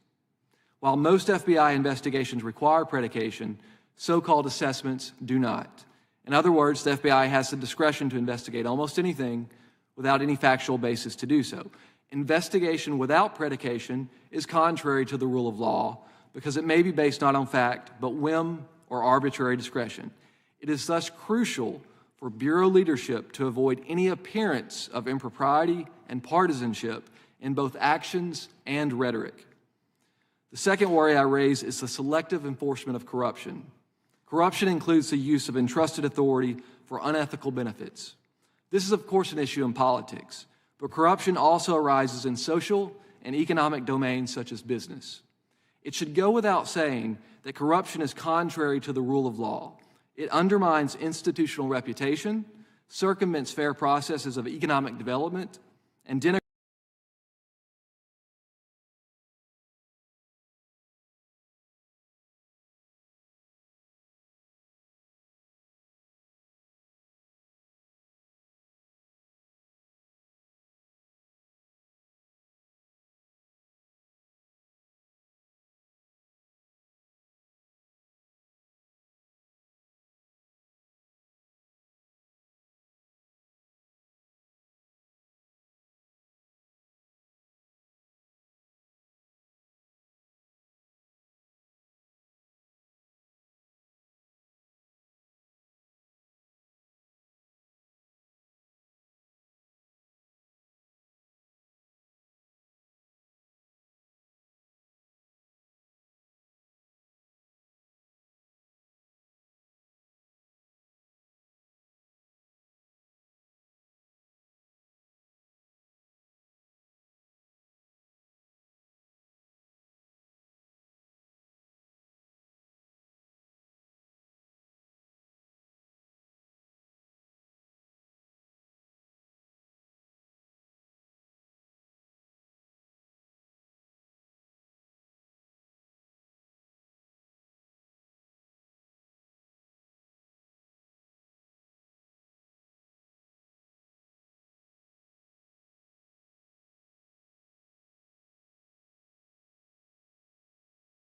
[SPEAKER 8] While most FBI investigations require predication, so-called assessments do not. In other words, the FBI has the discretion to investigate almost anything without any factual basis to do so. Investigation without predication is contrary to the rule of law because it may be based not on fact, but whim or arbitrary discretion. It is thus crucial for Bureau leadership to avoid any appearance of impropriety and partisanship in both actions and rhetoric. The second worry I raise is the selective enforcement of corruption. Corruption includes the use of entrusted authority for unethical benefits. This is, of course, an issue in politics. But corruption also arises in social and economic domains such as business. It should go without saying that corruption is contrary to the rule of law. It undermines institutional reputation, circumvents fair processes of economic development, and denigrates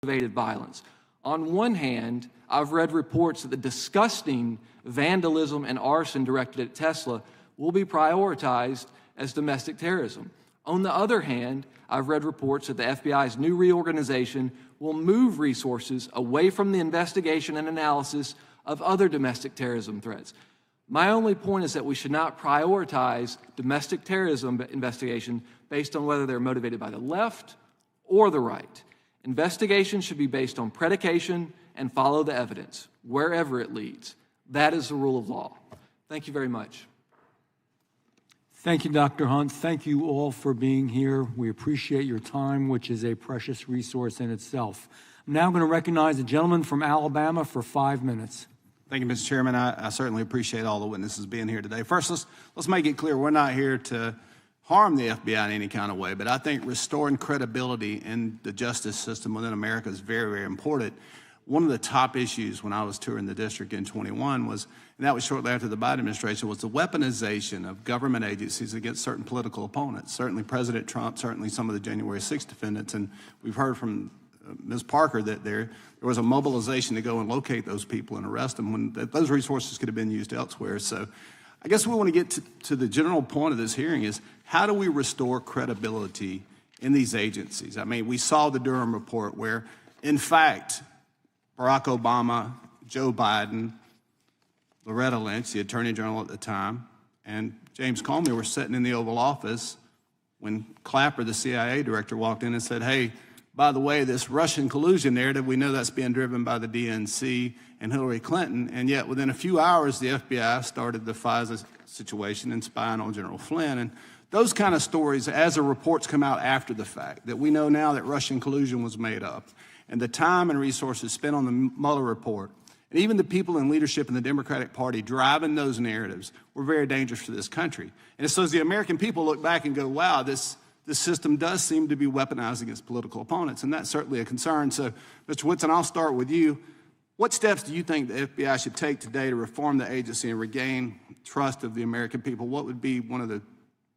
[SPEAKER 8] motivated violence. On one hand, I've read reports that the disgusting vandalism and arson directed at Tesla will be prioritized as domestic terrorism. On the other hand, I've read reports that the FBI's new reorganization will move resources away from the investigation and analysis of other domestic terrorism threats. My only point is that we should not prioritize domestic terrorism investigation based on whether they're motivated by the left or the right. Investigations should be based on predication and follow the evidence, wherever it leads. That is the rule of law. Thank you very much.
[SPEAKER 1] Thank you, Dr. Hunt. Thank you all for being here. We appreciate your time, which is a precious resource in itself. I'm now going to recognize the gentleman from Alabama for 5 minutes.
[SPEAKER 9] Thank you, Mr. Chairman. I certainly appreciate all the witnesses being here today. First, let's make it clear, we're not here to harm the FBI in any kind of way, but I think restoring credibility in the justice system within America is very, very important. One of the top issues when I was touring the district in 21 was, and that was shortly after the Biden administration, was the weaponization of government agencies against certain political opponents. Certainly President Trump, certainly some of the January 6th defendants, and we've heard from Ms. Parker that there was a mobilization to go and locate those people and arrest them when those resources could have been used elsewhere. So I guess we want to get to the general point of this hearing is how do we restore credibility in these agencies? I mean, we saw the Durham report where, in fact, Barack Obama, Joe Biden, Loretta Lynch, the Attorney General at the time, and James Comey were sitting in the Oval Office when Clapper, the CIA director, walked in and said, hey, by the way, this Russian collusion narrative, we know that's being driven by the DNC and Hillary Clinton, and yet within a few hours, the FBI started the FISA situation and spying on General Flynn. And those kind of stories, as the reports come out after the fact, that we know now that Russian collusion was made up, and the time and resources spent on the Mueller report, and even the people in leadership in the Democratic Party driving those narratives were very dangerous to this country. And so as the American people look back and go, wow, this system does seem to be weaponized against political opponents, and that's certainly a concern. So, Mr. Whitson, I'll start with you. What steps do you think the FBI should take today to reform the agency and regain trust of the American people? What would be one of the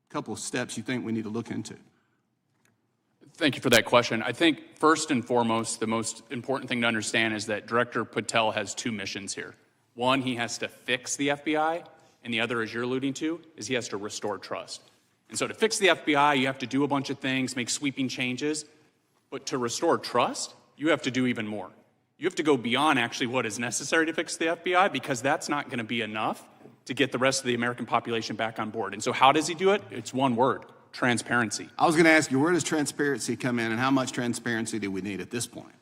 [SPEAKER 9] couple of steps you think we need to look into?
[SPEAKER 5] Thank you for that question. I think first and foremost, the most important thing to understand is that Director Patel has two missions here. One, he has to fix the FBI, and the other, as you're alluding to, is he has to restore trust. And so to fix the FBI, you have to do a bunch of things, make sweeping changes, but to restore trust, you have to do even more. You have to go beyond actually what is necessary to fix the FBI, because that's not going to be enough to get the rest of the American population back on board. And so how does he do it? It's one word: transparency.
[SPEAKER 9] I was going to ask you, where does transparency come in, and how much transparency do we need at this point?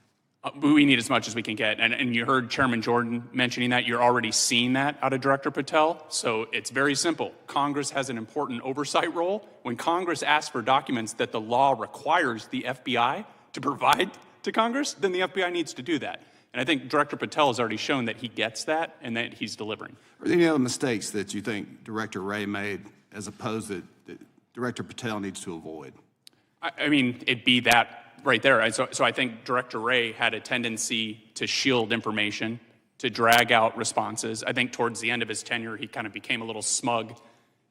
[SPEAKER 5] We need as much as we can get. And you heard Chairman Jordan mentioning that. You're already seeing that out of Director Patel. So it's very simple. Congress has an important oversight role. When Congress asks for documents that the law requires the FBI to provide to Congress, then the FBI needs to do that. And I think Director Patel has already shown that he gets that and that he's delivering.
[SPEAKER 9] Are there any other mistakes that you think Director Wray made as opposed to that Director Patel needs to avoid?
[SPEAKER 5] I mean, it'd be that right there. So I think Director Wray had a tendency to shield information, to drag out responses. I think towards the end of his tenure, he kind of became a little smug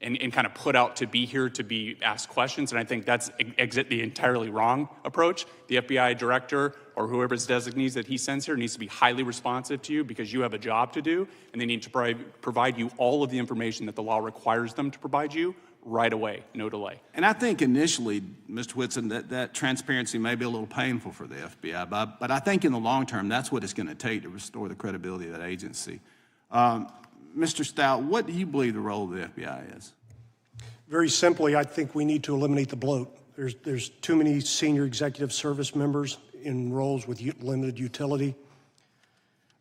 [SPEAKER 5] and kind of put out to be here to be asked questions. And I think that's the entirely wrong approach. The FBI director or whoever's designees that he sends here needs to be highly responsive to you because you have a job to do, and they need to provide you all of the information that the law requires them to provide you right away, no delay.
[SPEAKER 9] And I think initially, Mr. Whitson, that transparency may be a little painful for the FBI, but I think in the long term, that's what it's going to take to restore the credibility of that agency. Mr. Stout, what do you believe the role of the FBI is?
[SPEAKER 6] Very simply, I think we need to eliminate the bloat. There's too many senior executive service members in roles with limited utility.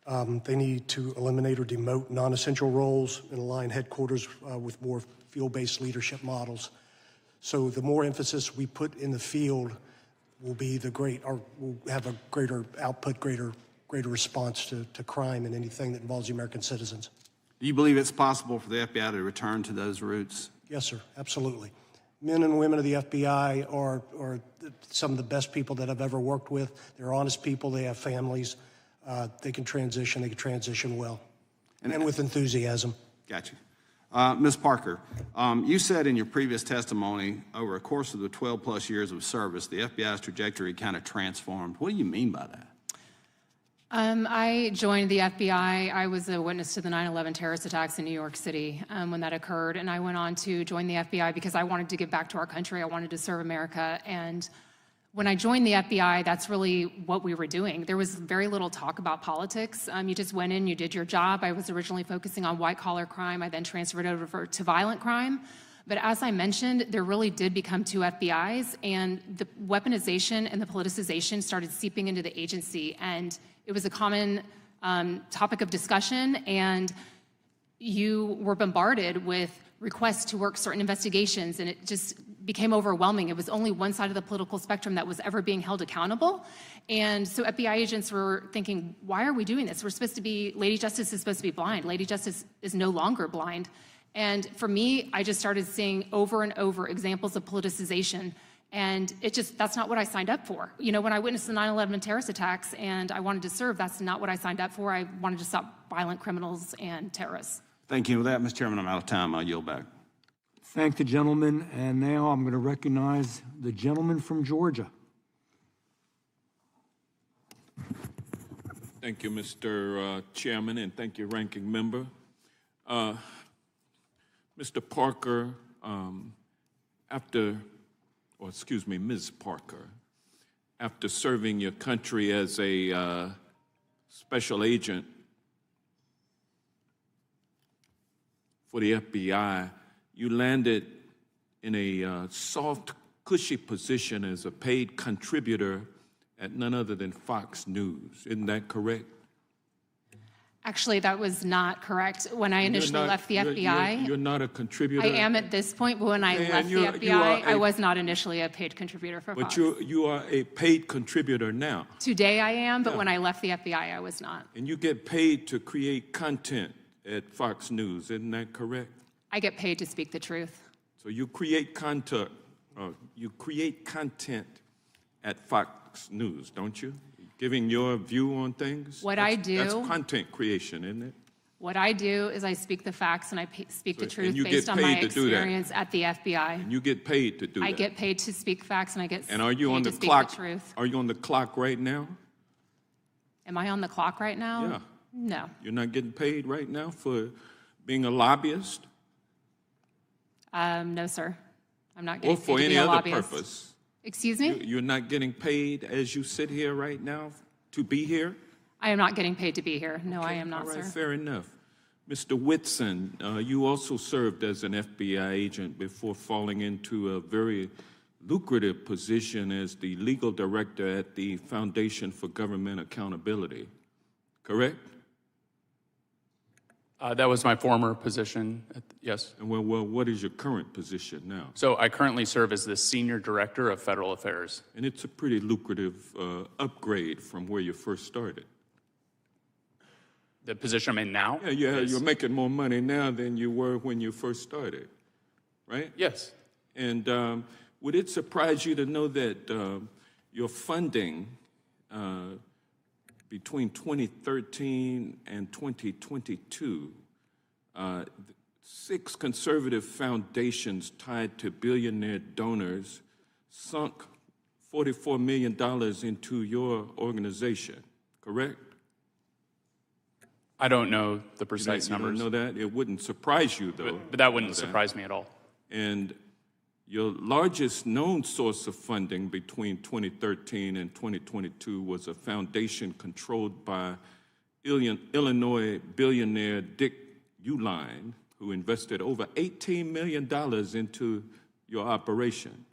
[SPEAKER 6] They need to eliminate or demote non-essential roles and align headquarters with more field-based leadership models. So the more emphasis we put in the field will be will have a greater output, greater response to crime and anything that involves the American citizens.
[SPEAKER 9] Do you believe it's possible for the FBI to return to those roots?
[SPEAKER 6] Yes, sir, absolutely. Men and women of the FBI are some of the best people that I've ever worked with. They're honest people, they have families, they can transition well, and with enthusiasm.
[SPEAKER 9] Gotcha. Ms. Parker, you said in your previous testimony, over a course of the 12-plus years of service, the FBI's trajectory kind of transformed. What do you mean by that?
[SPEAKER 7] I joined the FBI. I was a witness to the 9/11 terrorist attacks in New York City when that occurred, and I went on to join the FBI because I wanted to give back to our country. I wanted to serve America, and when I joined the FBI, that's really what we were doing. There was very little talk about politics. You just went in, you did your job. I was originally focusing on white-collar crime. I then transferred over to violent crime. But as I mentioned, there really did become two FBIs, and the weaponization and the politicization started seeping into the agency, and it was a common topic of discussion, and you were bombarded with requests to work certain investigations, and it just became overwhelming. It was only one side of the political spectrum that was ever being held accountable. And so FBI agents were thinking, why are we doing this? Lady Justice is supposed to be blind. Lady Justice is no longer blind. And for me, I just started seeing over and over examples of politicization. And that's not what I signed up for. You know, when I witnessed the 9/11 terrorist attacks and I wanted to serve, that's not what I signed up for. I wanted to stop violent criminals and terrorists.
[SPEAKER 9] Thank you. With that, Mr. Chairman, I'm out of time. I'll yield back.
[SPEAKER 1] Thank the gentleman, and now I'm going to recognize the gentleman from Georgia.
[SPEAKER 10] Thank you, Mr. Chairman, and thank you, Ranking Member. Mr. Parker, Ms. Parker, after serving your country as a special agent for the FBI, you landed in a soft, cushy position as a paid contributor at none other than Fox News. Isn't that correct?
[SPEAKER 7] Actually, that was not correct. When I initially left the FBI,
[SPEAKER 10] you're not a contributor.
[SPEAKER 7] I am at this point, but when I left the FBI, I was not initially a paid contributor for Fox.
[SPEAKER 10] But you are a paid contributor now.
[SPEAKER 7] Today I am, but when I left the FBI, I was not.
[SPEAKER 10] And you get paid to create content at Fox News. Isn't that correct?
[SPEAKER 7] I get paid to speak the truth.
[SPEAKER 10] So you create content. At Fox News, don't you? Giving your view on things? That's content creation, isn't it?
[SPEAKER 7] What I do is I speak the facts and I speak the truth based on my experience at the FBI.
[SPEAKER 10] And you get paid to do that.
[SPEAKER 7] I get paid to speak facts and I get
[SPEAKER 10] and are you
[SPEAKER 7] paid
[SPEAKER 10] on the
[SPEAKER 7] to speak
[SPEAKER 10] clock?
[SPEAKER 7] the truth.
[SPEAKER 10] Are you on the clock right now?
[SPEAKER 7] Am I on the clock right now?
[SPEAKER 10] Yeah.
[SPEAKER 7] No.
[SPEAKER 10] You're not getting paid right now for being a lobbyist?
[SPEAKER 7] No, sir. I'm not getting paid
[SPEAKER 10] for
[SPEAKER 7] to
[SPEAKER 10] any
[SPEAKER 7] be a
[SPEAKER 10] other
[SPEAKER 7] lobbyist.
[SPEAKER 10] purpose?
[SPEAKER 7] Excuse me?
[SPEAKER 10] You're not getting paid as you sit here right now to be here?
[SPEAKER 7] I am not getting paid to be here. No, I am not,
[SPEAKER 10] All right,
[SPEAKER 7] sir.
[SPEAKER 10] fair enough. Mr. Whitson, you also served as an FBI agent before falling into a very lucrative position as the legal director at the Foundation for Government Accountability, correct?
[SPEAKER 5] That was my former position, yes.
[SPEAKER 10] And well, what is your current position now?
[SPEAKER 5] So I currently serve as the Senior Director of Federal Affairs.
[SPEAKER 10] And it's a pretty lucrative upgrade from where you first started.
[SPEAKER 5] The position I'm in now?
[SPEAKER 10] Yeah, you're making more money now than you were when you first started, right?
[SPEAKER 5] Yes.
[SPEAKER 10] And would it surprise you to know that your funding between 2013 and 2022, 6 conservative foundations tied to billionaire donors sunk $44 million into your organization, correct?
[SPEAKER 5] I don't know the precise numbers.
[SPEAKER 10] You don't know that? It wouldn't surprise you, though.
[SPEAKER 5] But that wouldn't surprise me at all.
[SPEAKER 10] And your largest known source of funding between 2013 and 2022 was a foundation controlled by Illinois billionaire Dick Uihlein, who invested over $18 million into your operation.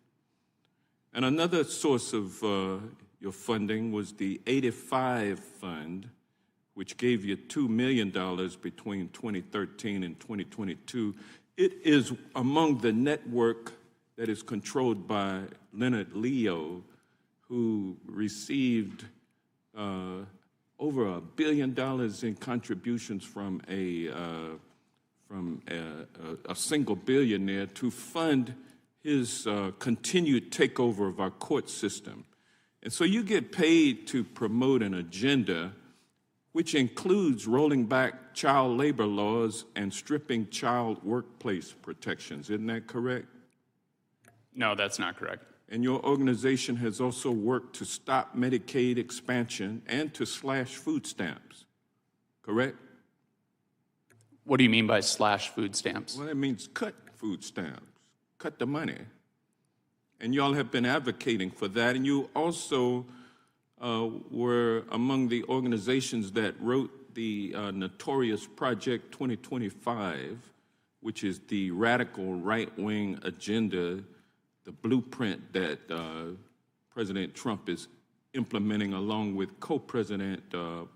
[SPEAKER 10] And another source of your funding was the 85 Fund, which gave you $2 million between 2013 and 2022. It is among the network that is controlled by Leonard Leo, who received over $1 billion in contributions from a single billionaire to fund his continued takeover of our court system. And so you get paid to promote an agenda which includes rolling back child labor laws and stripping child workplace protections. Isn't that correct?
[SPEAKER 5] No, that's not correct.
[SPEAKER 10] And your organization has also worked to stop Medicaid expansion and to slash food stamps, correct?
[SPEAKER 5] What do you mean by slash food stamps?
[SPEAKER 10] Well, that means cut food stamps, cut the money. And y'all have been advocating for that. And you also were among the organizations that wrote the notorious Project 2025, which is the radical right-wing agenda, the blueprint that President Trump is implementing along with co-president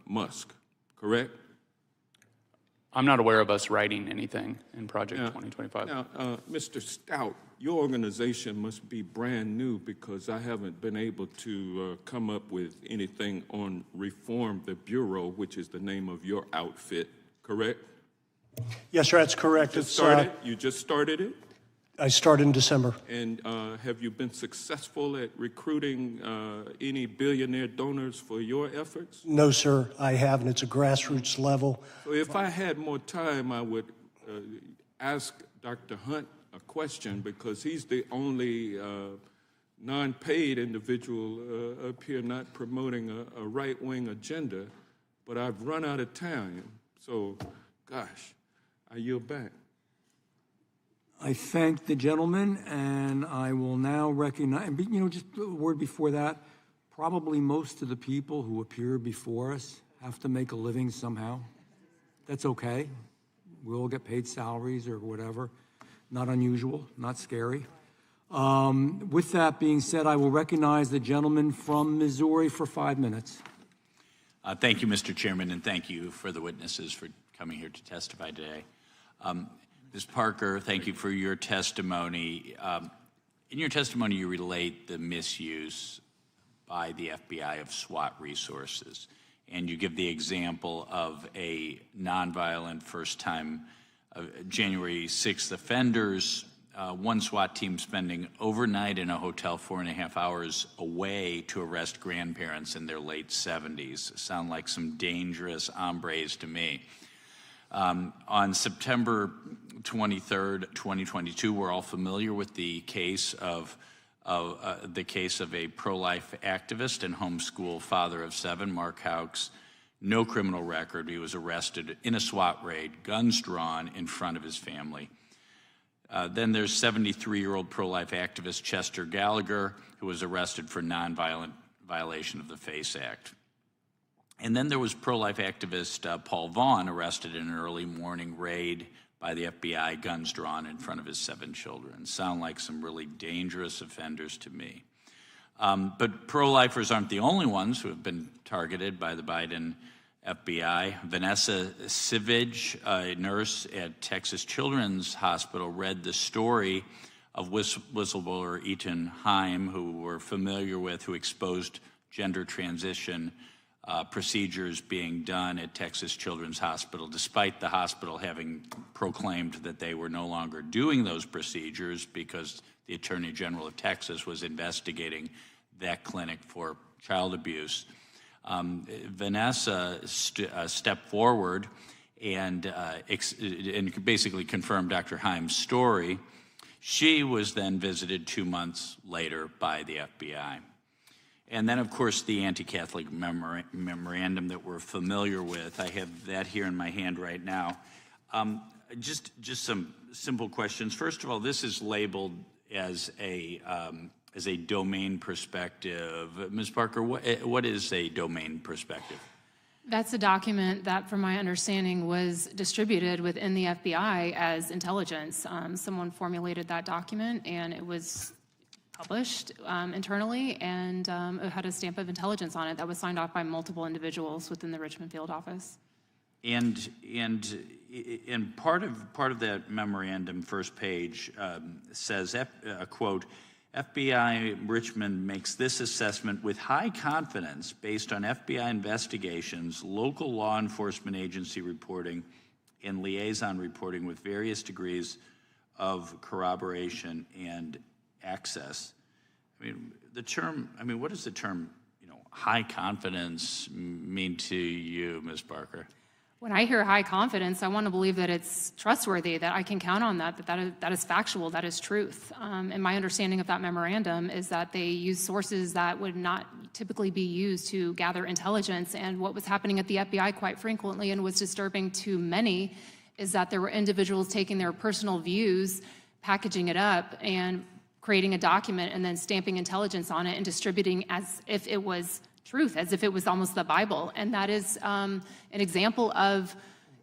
[SPEAKER 10] Musk, correct?
[SPEAKER 5] I'm not aware of us writing anything in Project 2025.
[SPEAKER 10] Now, Mr. Stout, your organization must be brand new because I haven't been able to come up with anything on Reform the Bureau, which is the name of your outfit, correct?
[SPEAKER 6] Yes, sir, that's correct.
[SPEAKER 10] You just started it?
[SPEAKER 6] I started in December.
[SPEAKER 10] And have you been successful at recruiting any billionaire donors for your efforts?
[SPEAKER 6] No, sir, I haven't. It's a grassroots level.
[SPEAKER 10] So if I had more time, I would ask Dr. Hunt a question because he's the only non-paid individual up here not promoting a right-wing agenda, but I've run out of time. So, gosh, I yield back.
[SPEAKER 1] I thank the gentleman, and I will now recognize, just a word before that, probably most of the people who appear before us have to make a living somehow. That's okay. We all get paid salaries or whatever. Not unusual, not scary. With that being said, I will recognize the gentleman from Missouri for 5 minutes.
[SPEAKER 11] Thank you, Mr. Chairman, and thank you for the witnesses for coming here to testify today. Ms. Parker, thank you for your testimony. In your testimony, you relate the misuse by the FBI of SWAT resources, and you give the example of a nonviolent first-time January 6th offenders, one SWAT team spending overnight in a hotel 4.5 hours away to arrest grandparents in their late 70s. Sound like some dangerous hombres to me. On September 23rd, 2022, we're all familiar with the case of a pro-life activist and homeschool father of 7, Mark Houck's. No criminal record. He was arrested in a SWAT raid, guns drawn in front of his family. Then there's 73-year-old pro-life activist Chester Gallagher, who was arrested for nonviolent violation of the FACE Act. And then there was pro-life activist Paul Vaughn, arrested in an early morning raid by the FBI, guns drawn in front of his 7 children. Sound like some really dangerous offenders to me. But pro-lifers aren't the only ones who have been targeted by the Biden FBI. Vanessa Sivage, a nurse at Texas Children's Hospital, read the story of whistleblower Ethan Heim, who we're familiar with, who exposed gender transition procedures being done at Texas Children's Hospital, despite the hospital having proclaimed that they were no longer doing those procedures because the Attorney General of Texas was investigating that clinic for child abuse. Vanessa stepped forward and basically confirmed Dr. Heim's story. She was then visited 2 months later by the FBI. And then, of course, the anti-Catholic memorandum that we're familiar with. I have that here in my hand right now. Just some simple questions. First of all, this is labeled as a domain perspective. Ms. Parker, what is a domain perspective?
[SPEAKER 7] That's a document that, from my understanding, was distributed within the FBI as intelligence. Someone formulated that document, and it was published internally, and it had a stamp of intelligence on it that was signed off by multiple individuals within the Richmond field office. And part of that memorandum, first page, says, quote, FBI Richmond makes this assessment with high confidence based on FBI investigations, local law enforcement agency reporting, and liaison reporting with various degrees of corroboration and access. What does the term, high confidence mean to you, Ms. Parker? When I hear high confidence, I want to believe that it's trustworthy, that I can count on that is factual, that is truth. And my understanding of that memorandum is that they use sources that would not typically be used to gather intelligence. And what was happening at the FBI quite frequently and was disturbing to many is that there were individuals taking their personal views, packaging it up, and creating a document and then stamping intelligence on it and distributing as if it was truth, as if it was almost the Bible. And that is an example of,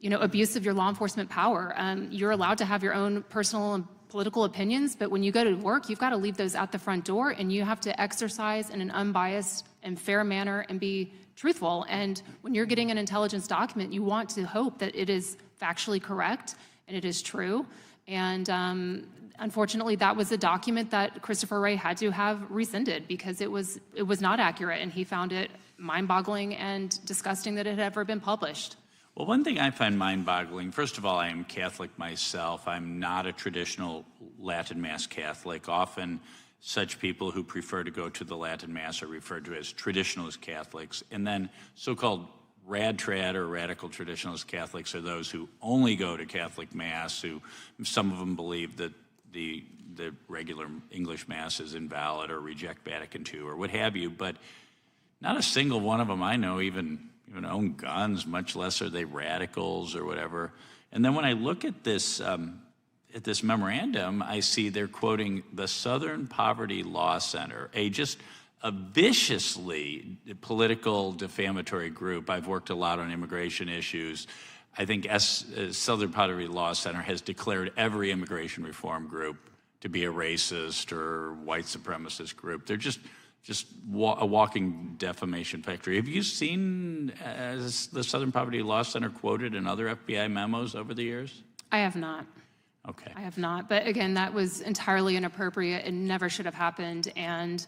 [SPEAKER 7] abuse of your law enforcement power. You're allowed to have your own personal and political opinions, but when you go to work, you've got to leave those out the front door, and you have to exercise in an unbiased and fair manner and be truthful. And when you're getting an intelligence document, you want to hope that it is factually correct and it is true. And unfortunately, that was a document that Christopher Wray had to have rescinded because it was not accurate, and he found it mind-boggling and disgusting that it had ever been published.
[SPEAKER 11] Well, one thing I find mind-boggling, first of all, I am Catholic myself. I'm not a traditional Latin Mass Catholic. Often such people who prefer to go to the Latin Mass are referred to as traditionalist Catholics. And then so-called rad-trad or radical traditionalist Catholics are those who only go to Catholic Mass, who some of them believe that the regular English Mass is invalid or reject Vatican II or what have you, but not a single one of them I know even own guns, much less are they radicals or whatever. And then when I look at this memorandum, I see they're quoting the Southern Poverty Law Center, a viciously political defamatory group. I've worked a lot on immigration issues. I think Southern Poverty Law Center has declared every immigration reform group to be a racist or white supremacist group. They're just a walking defamation factory. Have you seen the Southern Poverty Law Center quoted in other FBI memos over the years?
[SPEAKER 7] I have not.
[SPEAKER 11] Okay.
[SPEAKER 7] I have not. But again, that was entirely inappropriate. It never should have happened. And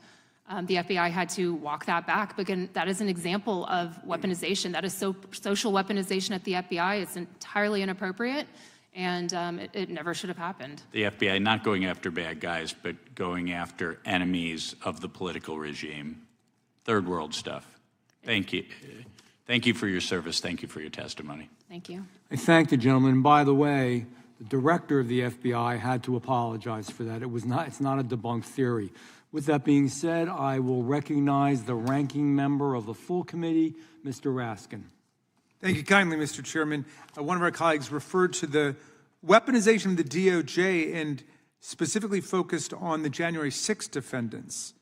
[SPEAKER 7] the FBI had to walk that back. But again, that is an example of weaponization. That is social weaponization at the FBI. It's entirely inappropriate, and it never should have happened.
[SPEAKER 11] The FBI not going after bad guys, but going after enemies of the political regime. Third world stuff. Thank you. Thank you for your service. Thank you for your testimony.
[SPEAKER 7] Thank you.
[SPEAKER 1] I thank the gentleman. By the way, the director of the FBI had to apologize for that. It's not a debunked theory. With that being said, I will recognize the ranking member of the full committee, Mr. Raskin.
[SPEAKER 4] Thank you kindly, Mr. Chairman. One of our colleagues referred to the weaponization of the DOJ and specifically focused on the January 6th defendants.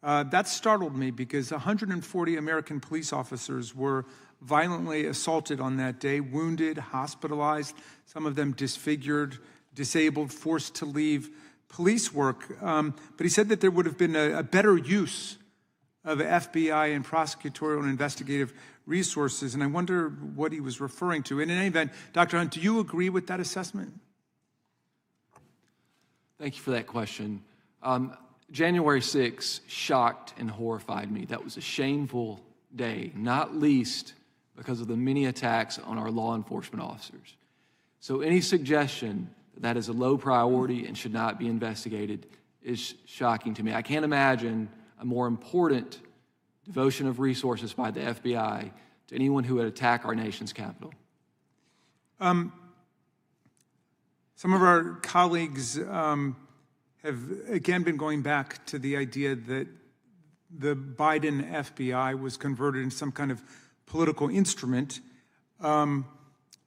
[SPEAKER 4] That startled me because 140 American police officers were violently assaulted on that day, wounded, hospitalized, some of them disfigured, disabled, forced to leave police work. But he said that there would have been a better use of FBI and prosecutorial and investigative resources, and I wonder what he was referring to. And in any event, Dr. Hunt, do you agree with that assessment?
[SPEAKER 8] Thank you for that question. January 6th shocked and horrified me. That was a shameful day, not least because of the many attacks on our law enforcement officers. So any suggestion that is a low priority and should not be investigated is shocking to me. I can't imagine a more important devotion of resources by the FBI to anyone who would attack our nation's capital.
[SPEAKER 4] Some of our colleagues have again been going back to the idea that the Biden FBI was converted into some kind of political instrument.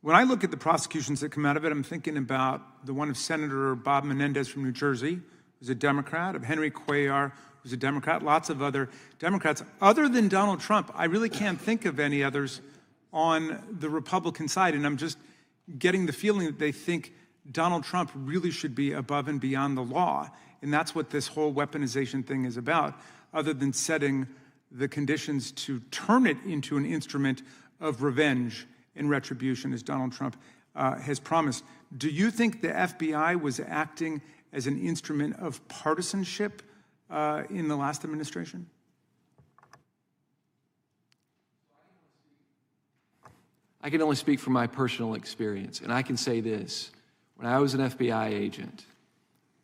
[SPEAKER 4] When I look at the prosecutions that come out of it, I'm thinking about the one of Senator Bob Menendez from New Jersey, who's a Democrat, of Henry Cuellar, who's a Democrat, lots of other Democrats. Other than Donald Trump, I really can't think of any others on the Republican side, and I'm just getting the feeling that they think Donald Trump really should be above and beyond the law, and that's what this whole weaponization thing is about, other than setting the conditions to turn it into an instrument of revenge and retribution, as Donald Trump has promised. Do you think the FBI was acting as an instrument of partisanship in the last administration?
[SPEAKER 8] I can only speak from my personal experience, and I can say this. When I was an FBI agent,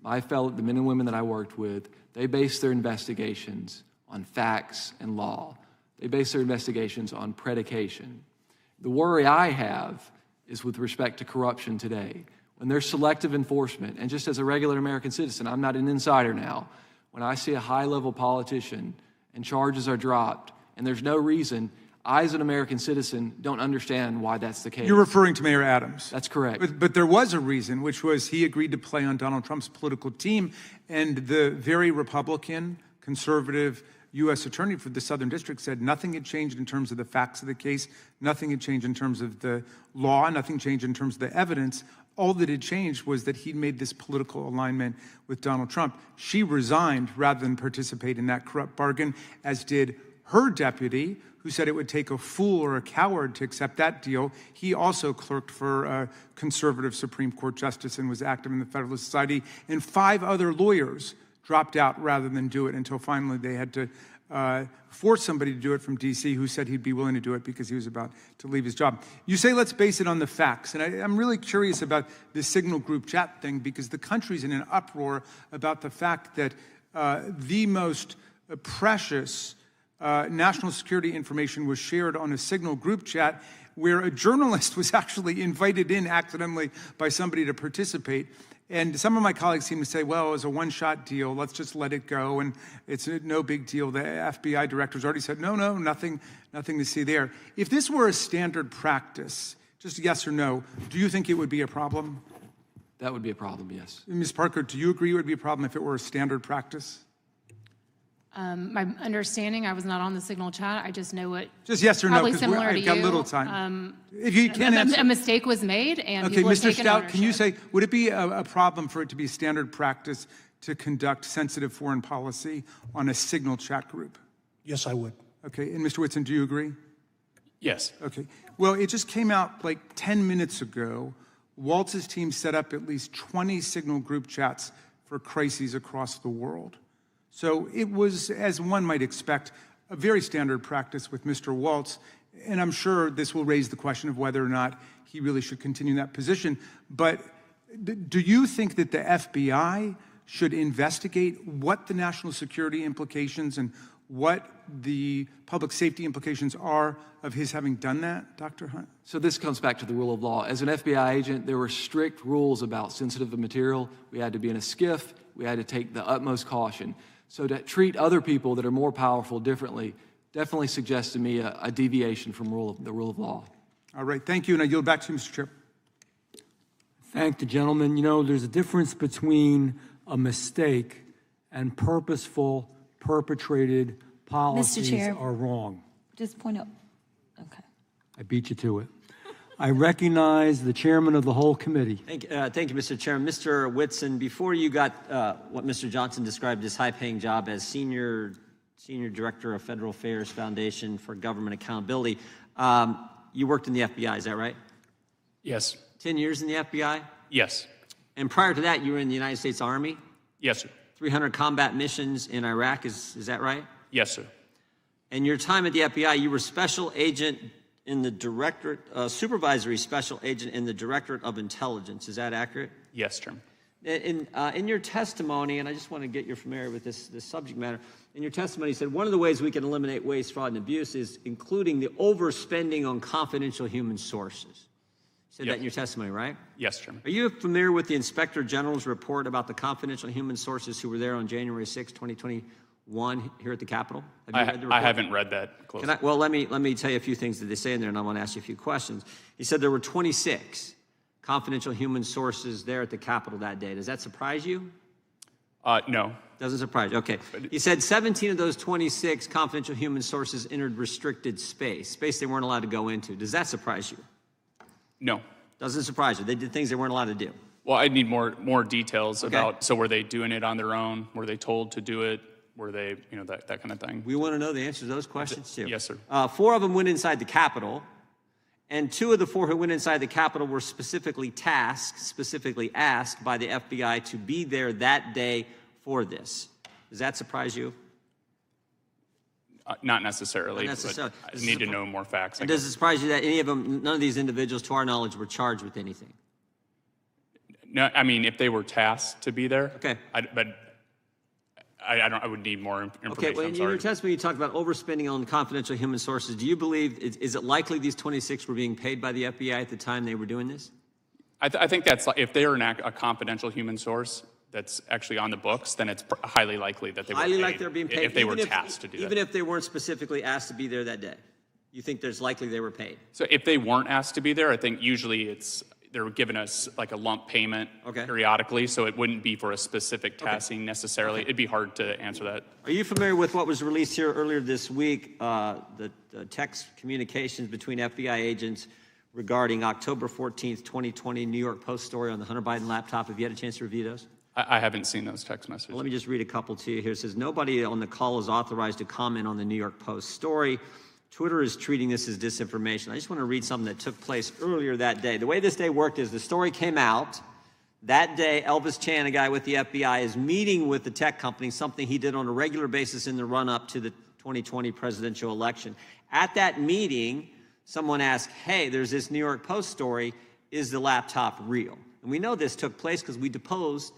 [SPEAKER 8] the men and women that I worked with, they based their investigations on facts and law. They based their investigations on predication. The worry I have is with respect to corruption today. When there's selective enforcement, and just as a regular American citizen, I'm not an insider now, when I see a high-level politician and charges are dropped and there's no reason, I as an American citizen don't understand why that's the case.
[SPEAKER 4] You're referring to Mayor Adams.
[SPEAKER 8] That's correct.
[SPEAKER 4] But there was a reason, which was he agreed to play on Donald Trump's political team, and the very Republican, conservative U.S. attorney for the Southern District said nothing had changed in terms of the facts of the case, nothing had changed in terms of the law, nothing changed in terms of the evidence. All that had changed was that he'd made this political alignment with Donald Trump. She resigned rather than participate in that corrupt bargain, as did her deputy, who said it would take a fool or a coward to accept that deal. He also clerked for a conservative Supreme Court justice and was active in the Federalist Society. And 5 other lawyers dropped out rather than do it until finally they had to force somebody to do it from D.C. who said he'd be willing to do it because he was about to leave his job. You say, let's base it on the facts. And I'm really curious about this signal group chat thing because the country's in an uproar about the fact that the most precious national security information was shared on a signal group chat where a journalist was actually invited in accidentally by somebody to participate. And some of my colleagues seem to say, well, it was a one-shot deal. Let's just let it go. And it's no big deal. The FBI director's already said, no, nothing to see there. If this were a standard practice, just yes or no, do you think it would be a problem?
[SPEAKER 8] That would be a problem, yes.
[SPEAKER 4] Ms. Parker, do you agree it would be a problem if it were a standard practice?
[SPEAKER 7] My understanding, I was not on the signal chat. I just know what.
[SPEAKER 4] Just yes or no,
[SPEAKER 7] probably
[SPEAKER 4] because
[SPEAKER 7] similar to
[SPEAKER 4] I've got
[SPEAKER 7] you.
[SPEAKER 4] little time. If you can't answer.
[SPEAKER 7] A mistake was made, and
[SPEAKER 4] Okay,
[SPEAKER 7] people have
[SPEAKER 4] Mr.
[SPEAKER 7] taken
[SPEAKER 4] Stout, can you
[SPEAKER 7] ownership.
[SPEAKER 4] say, would it be a problem for it to be standard practice to conduct sensitive foreign policy on a signal chat group?
[SPEAKER 6] Yes, I would.
[SPEAKER 4] Okay, and Mr. Whitson, do you agree?
[SPEAKER 5] Yes.
[SPEAKER 4] Okay. Well, it just came out like 10 minutes ago. Waltz's team set up at least 20 signal group chats for crises across the world. So it was, as one might expect, a very standard practice with Mr. Waltz, and I'm sure this will raise the question of whether or not he really should continue in that position. But do you think that the FBI should investigate what the national security implications and what the public safety implications are of his having done that, Dr. Hunt?
[SPEAKER 8] So this comes back to the rule of law. As an FBI agent, there were strict rules about sensitive material. We had to be in a skiff. We had to take the utmost caution. So to treat other people that are more powerful differently definitely suggests to me a deviation from the rule of law.
[SPEAKER 4] All right, thank you, and I yield back to you, Mr. Chair.
[SPEAKER 1] Thank the gentleman. You know, there's a difference between a mistake and purposeful, perpetrated policies
[SPEAKER 2] Chair.
[SPEAKER 1] are wrong.
[SPEAKER 2] Just point out. Okay.
[SPEAKER 1] I beat you to it. I recognize the chairman of the whole committee.
[SPEAKER 3] Thank you, Mr. Chairman. Mr. Whitson, before you got what Mr. Johnson described as high-paying job as Senior Director of Federal Affairs Foundation for Government Accountability, you worked in the FBI, is that right?
[SPEAKER 5] Yes.
[SPEAKER 3] 10 years in the FBI?
[SPEAKER 5] Yes.
[SPEAKER 3] And prior to that, you were in the United States Army?
[SPEAKER 5] Yes, sir.
[SPEAKER 3] 300 combat missions in Iraq, is that right?
[SPEAKER 5] Yes, sir.
[SPEAKER 3] And your time at the FBI, you were special agent in the Directorate, supervisory special agent in the Directorate of Intelligence. Is that accurate?
[SPEAKER 5] Yes, Chairman.
[SPEAKER 3] In your testimony, and I just want to get you familiar with this subject matter, in your testimony you said one of the ways we can eliminate waste, fraud, and abuse is including the overspending on confidential human sources. You said
[SPEAKER 5] Yep.
[SPEAKER 3] that in your testimony, right?
[SPEAKER 5] Yes, Chairman.
[SPEAKER 3] Are you familiar with the Inspector General's report about the confidential human sources who were there on January 6, 2021 here at the Capitol? Have you read the report?
[SPEAKER 5] I haven't read that closely.
[SPEAKER 3] Well, let me tell you a few things that they say in there, and I want to ask you a few questions. He said there were 26 confidential human sources there at the Capitol that day. Does that surprise you?
[SPEAKER 5] No.
[SPEAKER 3] Doesn't surprise you. Okay. He said 17 of those 26 confidential human sources entered restricted space they weren't allowed to go into. Does that surprise you?
[SPEAKER 5] No.
[SPEAKER 3] Doesn't surprise you. They did things they weren't allowed to do.
[SPEAKER 5] Well, I'd need more details
[SPEAKER 3] Okay.
[SPEAKER 5] about, so were they doing it on their own? Were they told to do it? Were they, that kind of thing?
[SPEAKER 3] We want to know the answers to those questions too.
[SPEAKER 5] Yes, sir.
[SPEAKER 3] 4 of them went inside the Capitol, and 2 of the 4 who went inside the Capitol were specifically asked by the FBI to be there that day for this. Does that surprise you?
[SPEAKER 5] Not necessarily.
[SPEAKER 3] Not necessarily.
[SPEAKER 5] But I need to know more facts.
[SPEAKER 3] And does it surprise you that any of them, none of these individuals, to our knowledge, were charged with anything?
[SPEAKER 5] No, I mean, if they were tasked to be there.
[SPEAKER 3] Okay.
[SPEAKER 5] But I would need more information.
[SPEAKER 3] Okay, well, in your testimony, you talked about overspending on confidential human sources. Do you believe, is it likely these 26 were being paid by the FBI at the time they were doing this?
[SPEAKER 5] I think that's, if they're a confidential human source that's actually on the books, then it's highly likely that they were
[SPEAKER 3] Highly
[SPEAKER 5] paid,
[SPEAKER 3] likely they're being paid.
[SPEAKER 5] if they were tasked to do that.
[SPEAKER 3] Even if they weren't specifically asked to be there that day? You think there's likely they were paid?
[SPEAKER 5] So if they weren't asked to be there, I think usually they're giving us like a lump payment periodically, so it wouldn't be for a specific tasking necessarily. It'd be hard to answer that.
[SPEAKER 3] Are you familiar with what was released here earlier this week, the text communications between FBI agents regarding October 14th, 2020 New York Post story on the Hunter Biden laptop? Have you had a chance to review those?
[SPEAKER 5] I haven't seen those text messages.
[SPEAKER 3] Well, let me just read a couple to you here. It says, nobody on the call is authorized to comment on the New York Post story. Twitter is treating this as disinformation. I just want to read something that took place earlier that day. The way this day worked is the story came out. That day, Elvis Chan, a guy with the FBI, is meeting with the tech company, something he did on a regular basis in the run-up to the 2020 presidential election. At that meeting, someone asked, hey, there's this New York Post story. Is the laptop real? And we know this took place because we deposed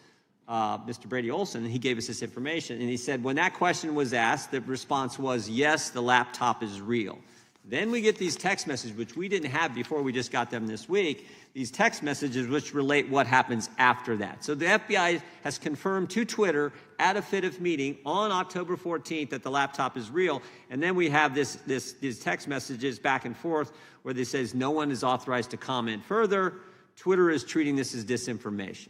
[SPEAKER 3] Mr. Brady Olson, and he gave us this information. And he said, when that question was asked, the response was, yes, the laptop is real. Then we get these text messages, which we didn't have before, we just got them this week, these text messages which relate what happens after that. So the FBI has confirmed to Twitter at a FITF meeting on October 14th that the laptop is real. And then we have these text messages back and forth where they says no one is authorized to comment further. Twitter is treating this as disinformation.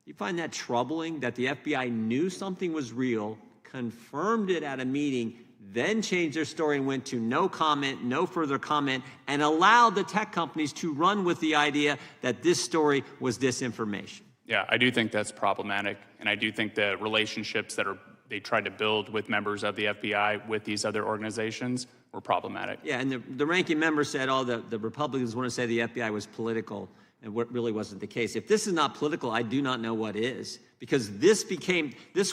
[SPEAKER 3] You find that troubling that the FBI knew something was real, confirmed it at a meeting, then changed their story and went to no comment, no further comment, and allowed the tech companies to run with the idea that this story was disinformation?
[SPEAKER 5] Yeah, I do think that's problematic, and I do think the relationships that they tried to build with members of the FBI with these other organizations were problematic.
[SPEAKER 3] Yeah, and the ranking member said, oh, the Republicans want to say the FBI was political. And what really wasn't the case. If this is not political, I do not know what is. Because this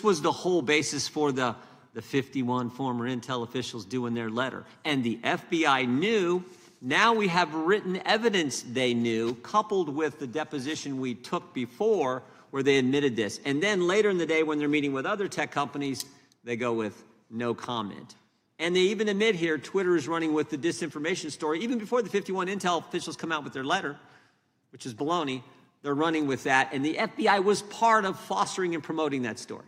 [SPEAKER 3] was the whole basis for the 51 former intel officials doing their letter. And the FBI knew. Now we have written evidence they knew, coupled with the deposition we took before where they admitted this. And then later in the day when they're meeting with other tech companies, they go with no comment. And they even admit here Twitter is running with the disinformation story. Even before the 51 intel officials come out with their letter, which is baloney, they're running with that. And the FBI was part of fostering and promoting that story.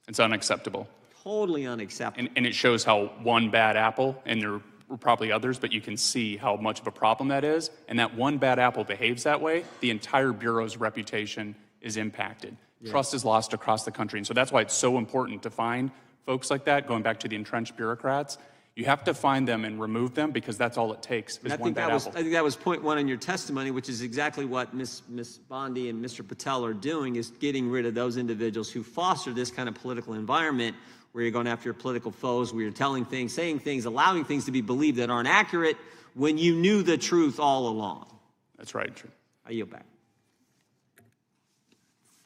[SPEAKER 5] It's unacceptable.
[SPEAKER 3] Totally unacceptable.
[SPEAKER 5] And it shows how one bad apple, and there were probably others, but you can see how much of a problem that is. And that one bad apple behaves that way, the entire Bureau's reputation is impacted. Yeah. Trust is lost across the country. And so that's why it's so important to find folks like that, going back to the entrenched bureaucrats. You have to find them and remove them because that's all it takes is one bad apple.
[SPEAKER 3] I think that was point one in your testimony, which is exactly what Ms. Bondi and Mr. Patel are doing, is getting rid of those individuals who foster this kind of political environment where you're going after your political foes, where you're telling things, saying things, allowing things to be believed that aren't accurate when you knew the truth all along.
[SPEAKER 5] That's right.
[SPEAKER 3] I yield back.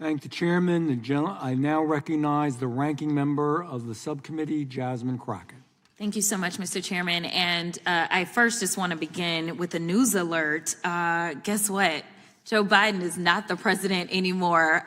[SPEAKER 1] Thank the chairman. I now recognize the ranking member of the subcommittee, Jasmine Crockett.
[SPEAKER 2] Thank you so much, Mr. Chairman. And I first just want to begin with a news alert. Guess what? Joe Biden is not the president anymore.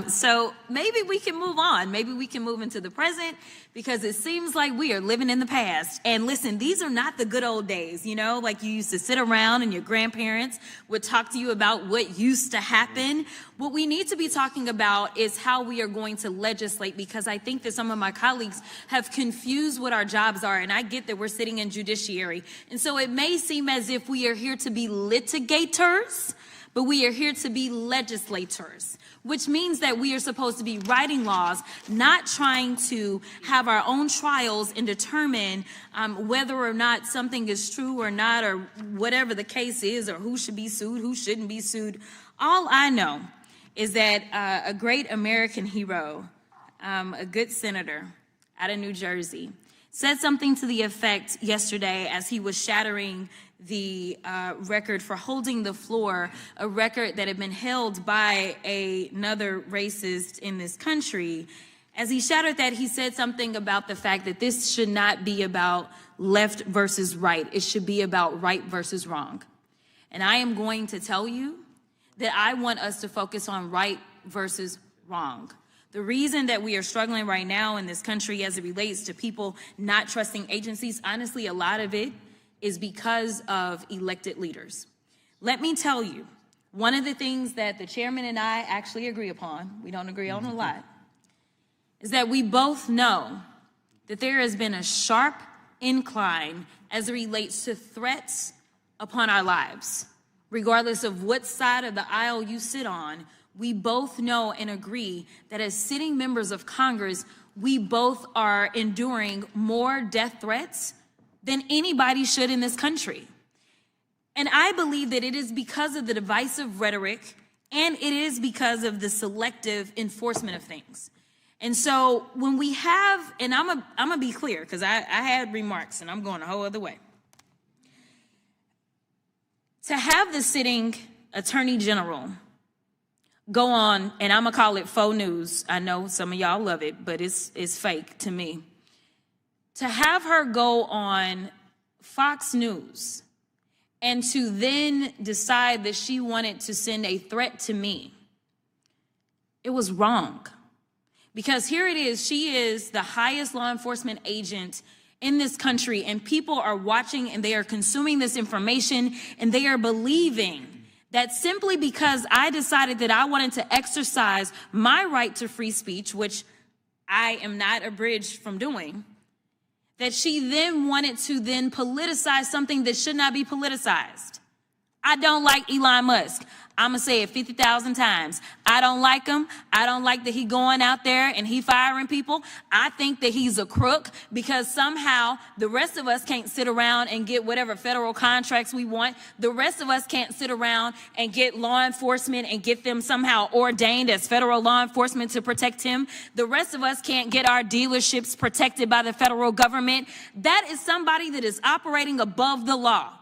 [SPEAKER 2] So maybe we can move on. Maybe we can move into the present because it seems like we are living in the past. And listen, these are not the good old days, you know, like you used to sit around and your grandparents would talk to you about what used to happen. What we need to be talking about is how we are going to legislate, because I think that some of my colleagues have confused what our jobs are. And I get that we're sitting in Judiciary. And so it may seem as if we are here to be litigators, but we are here to be legislators, which means that we are supposed to be writing laws, not trying to have our own trials and determine whether or not something is true or not, or whatever the case is, or who should be sued, who shouldn't be sued. All I know is that a great American hero, a good senator out of New Jersey, said something to the effect yesterday as he was shattering the record for holding the floor, a record that had been held by another racist in this country. As he shattered that, he said something about the fact that this should not be about left versus right. It should be about right versus wrong. And I am going to tell you that I want us to focus on right versus wrong. The reason that we are struggling right now in this country as it relates to people not trusting agencies, honestly, a lot of it is because of elected leaders. Let me tell you, one of the things that the chairman and I actually agree upon, we don't agree on a lot, is that we both know that there has been a sharp incline as it relates to threats upon our lives. Regardless of what side of the aisle you sit on, we both know and agree that as sitting members of Congress, we both are enduring more death threats than anybody should in this country. And I believe that it is because of the divisive rhetoric and it is because of the selective enforcement of things. And so when we have, and I'm gonna be clear because I had remarks and I'm going a whole other way. To have the sitting Attorney General go on, and I'm gonna call it faux news. I know some of y'all love it, but it's fake to me. To have her go on Fox News and to then decide that she wanted to send a threat to me, it was wrong. Because here it is, she is the highest law enforcement agent in this country, and people are watching and they are consuming this information and they are believing that simply because I decided that I wanted to exercise my right to free speech, which I am not abridged from doing, that she then wanted to then politicize something that should not be politicized. I don't like Elon Musk. I'm gonna say it 50,000 times. I don't like him. I don't like that he going out there and he firing people. I think that he's a crook because somehow the rest of us can't sit around and get whatever federal contracts we want. The rest of us can't sit around and get law enforcement and get them somehow ordained as federal law enforcement to protect him. The rest of us can't get our dealerships protected by the federal government. That is somebody that is operating above the law.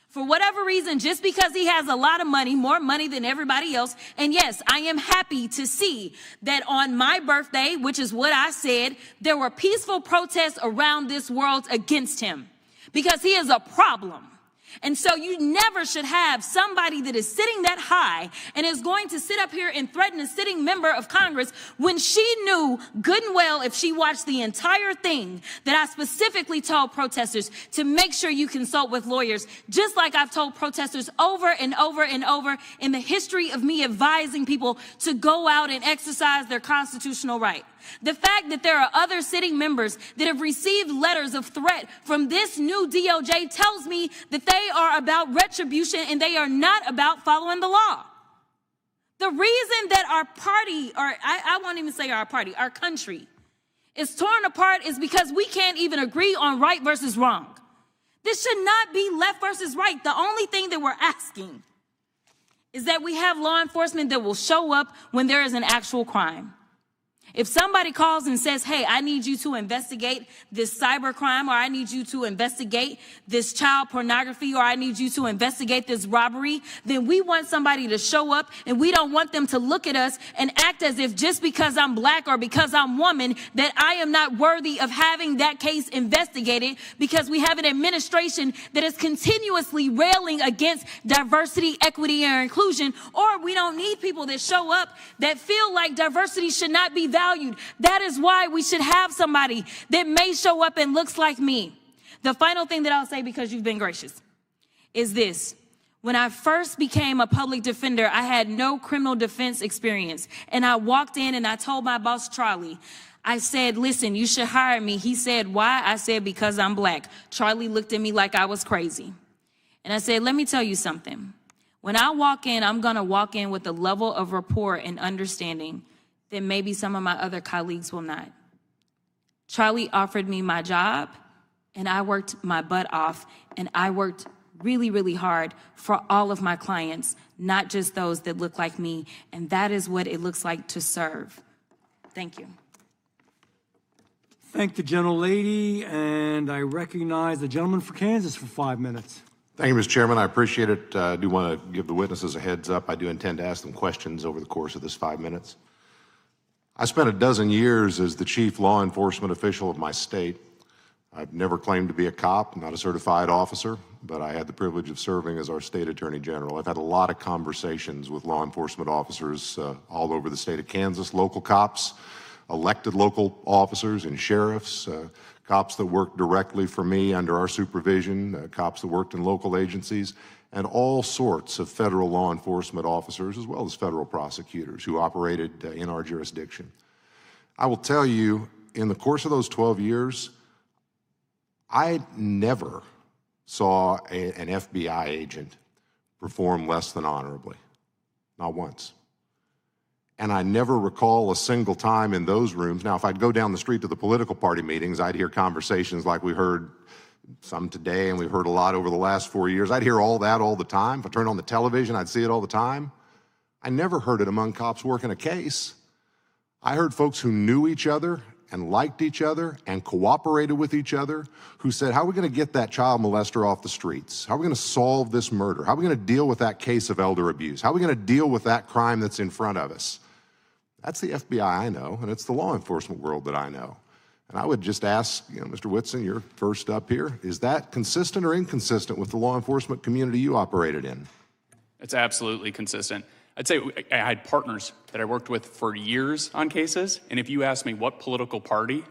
[SPEAKER 2] For whatever reason, just because he has a lot of money, more money than everybody else. And yes, I am happy to see that on my birthday, which is what I said, there were peaceful protests around this world against him because he is a problem. And so you never should have somebody that is sitting that high and is going to sit up here and threaten a sitting member of Congress when she knew good and well, if she watched the entire thing, that I specifically told protesters to make sure you consult with lawyers, just like I've told protesters over and over and over in the history of me advising people to go out and exercise their constitutional right. The fact that there are other sitting members that have received letters of threat from this new DOJ tells me that they are about retribution and they are not about following the law. The reason that our party, or I won't even say our party, our country is torn apart is because we can't even agree on right versus wrong. This should not be left versus right. The only thing that we're asking is that we have law enforcement that will show up when there is an actual crime. If somebody calls and says, hey, I need you to investigate this cyber crime, or I need you to investigate this child pornography, or I need you to investigate this robbery, then we want somebody to show up, and we don't want them to look at us and act as if just because I'm black or because I'm woman that I am not worthy of having that case investigated, because we have an administration that is continuously railing against diversity, equity, and inclusion, or we don't need people that show up that feel like diversity should not be valued. That is why we should have somebody that may show up and looks like me. The final thing that I'll say, because you've been gracious, is this. When I first became a public defender, I had no criminal defense experience. And I walked in and I told my boss, Charlie, I said, listen, you should hire me. He said, why? I said, because I'm black. Charlie looked at me like I was crazy. And I said, let me tell you something. When I walk in, I'm going to walk in with a level of rapport and understanding that maybe some of my other colleagues will not. Charlie offered me my job, and I worked my butt off, and I worked really, really hard for all of my clients, not just those that look like me, and that is what it looks like to serve. Thank you.
[SPEAKER 1] Thank the gentlelady, and I recognize the gentleman for Kansas for 5 minutes.
[SPEAKER 12] Thank you, Mr. Chairman. I appreciate it. I do want to give the witnesses a heads up. I do intend to ask them questions over the course of this 5 minutes. I spent a dozen years as the chief law enforcement official of my state. I've never claimed to be a cop, not a certified officer, but I had the privilege of serving as our state attorney general. I've had a lot of conversations with law enforcement officers all over the state of Kansas, local cops, elected local officers and sheriffs, cops that worked directly for me under our supervision, cops that worked in local agencies, and all sorts of federal law enforcement officers, as well as federal prosecutors who operated in our jurisdiction. I will tell you, in the course of those 12 years, I never saw an FBI agent perform less than honorably, not once. And I never recall a single time in those rooms. Now, if I'd go down the street to the political party meetings, I'd hear conversations like we heard some today and we've heard a lot over the last 4 years. I'd hear all that all the time. If I turned on the television, I'd see it all the time. I never heard it among cops working a case. I heard folks who knew each other and liked each other and cooperated with each other who said, how are we going to get that child molester off the streets? How are we going to solve this murder? How are we going to deal with that case of elder abuse? How are we going to deal with that crime that's in front of us? That's the FBI I know, and it's the law enforcement world that I know. And I would just ask, Mr. Whitson, you're first up here, is that consistent or inconsistent with the law enforcement community you operated in?
[SPEAKER 5] It's absolutely consistent. I'd say I had partners that I worked with for years on cases, and if you asked me what political party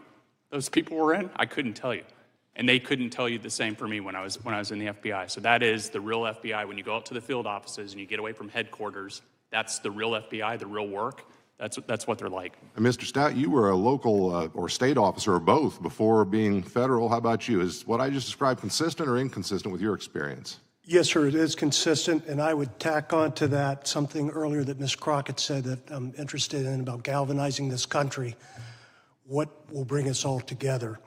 [SPEAKER 5] those people were in, I couldn't tell you. And they couldn't tell you the same for me when I was in the FBI. So that is the real FBI. When you go out to the field offices and you get away from headquarters, that's the real FBI, the real work. That's what they're like.
[SPEAKER 12] And Mr. Stout, you were a local or state officer or both before being federal. How about you? Is what I just described consistent or inconsistent with your experience?
[SPEAKER 6] Yes, sir, it is consistent, and I would tack on to that something earlier that Ms. Crockett said that I'm interested in about galvanizing this country. What will bring us all together?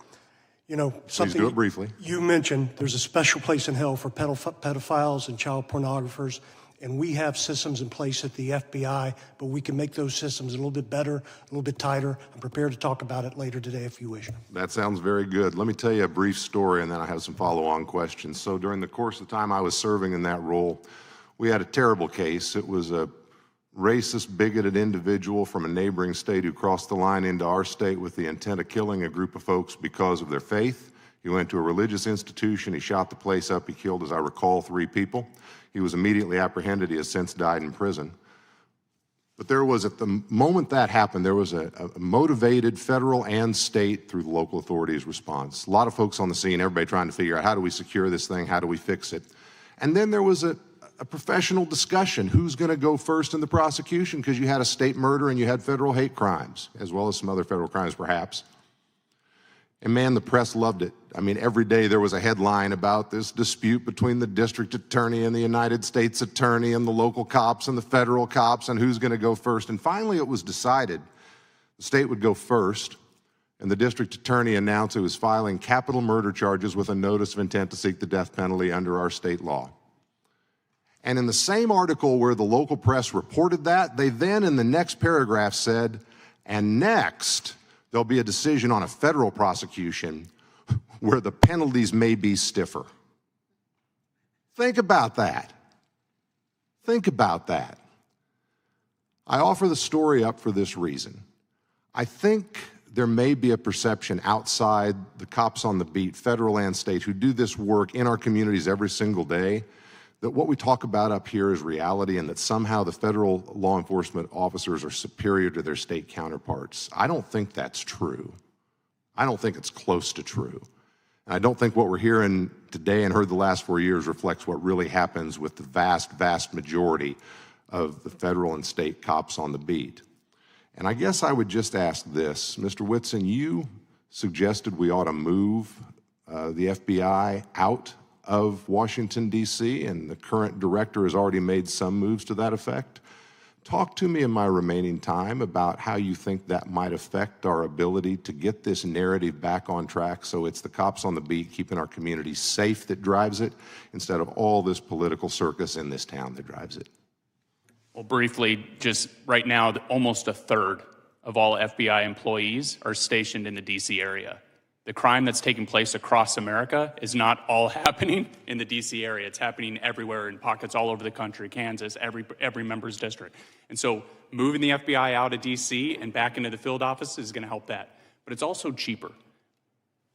[SPEAKER 6] Something.
[SPEAKER 12] Please do it briefly.
[SPEAKER 6] You mentioned there's a special place in hell for pedophiles and child pornographers, and we have systems in place at the FBI, but we can make those systems a little bit better, a little bit tighter. I'm prepared to talk about it later today if you wish.
[SPEAKER 12] That sounds very good. Let me tell you a brief story, and then I have some follow-on questions. So during the course of the time I was serving in that role, we had a terrible case. It was a racist, bigoted individual from a neighboring state who crossed the line into our state with the intent of killing a group of folks because of their faith. He went to a religious institution. He shot the place up. He killed, as I recall, 3 people. He was immediately apprehended. He has since died in prison. But there was, at the moment that happened, there was a motivated federal and state, through the local authorities, response. A lot of folks on the scene, everybody trying to figure out how do we secure this thing, how do we fix it. And then there was a professional discussion, who's going to go first in the prosecution, because you had a state murder and you had federal hate crimes, as well as some other federal crimes perhaps. And man, the press loved it. I mean, every day there was a headline about this dispute between the district attorney and the United States attorney and the local cops and the federal cops and who's going to go first. And finally it was decided the state would go first, and the district attorney announced he was filing capital murder charges with a notice of intent to seek the death penalty under our state law. And in the same article where the local press reported that, they then in the next paragraph said, and next, there'll be a decision on a federal prosecution where the penalties may be stiffer. Think about that. Think about that. I offer the story up for this reason. I think there may be a perception outside the cops on the beat, federal and state, who do this work in our communities every single day, that what we talk about up here is reality and that somehow the federal law enforcement officers are superior to their state counterparts. I don't think that's true. I don't think it's close to true. And I don't think what we're hearing today and heard the last 4 years reflects what really happens with the vast, vast majority of the federal and state cops on the beat. And I guess I would just ask this. Mr. Whitson, you suggested we ought to move the FBI out of Washington, D.C., and the current director has already made some moves to that effect. Talk to me in my remaining time about how you think that might affect our ability to get this narrative back on track so it's the cops on the beat keeping our communities safe that drives it instead of all this political circus in this town that drives it.
[SPEAKER 5] Well, briefly, just right now, almost a third of all FBI employees are stationed in the D.C. area. The crime that's taking place across America is not all happening in the D.C. area. It's happening everywhere in pockets all over the country, Kansas, every member's district. And so moving the FBI out of D.C. and back into the field office is going to help that. But it's also cheaper.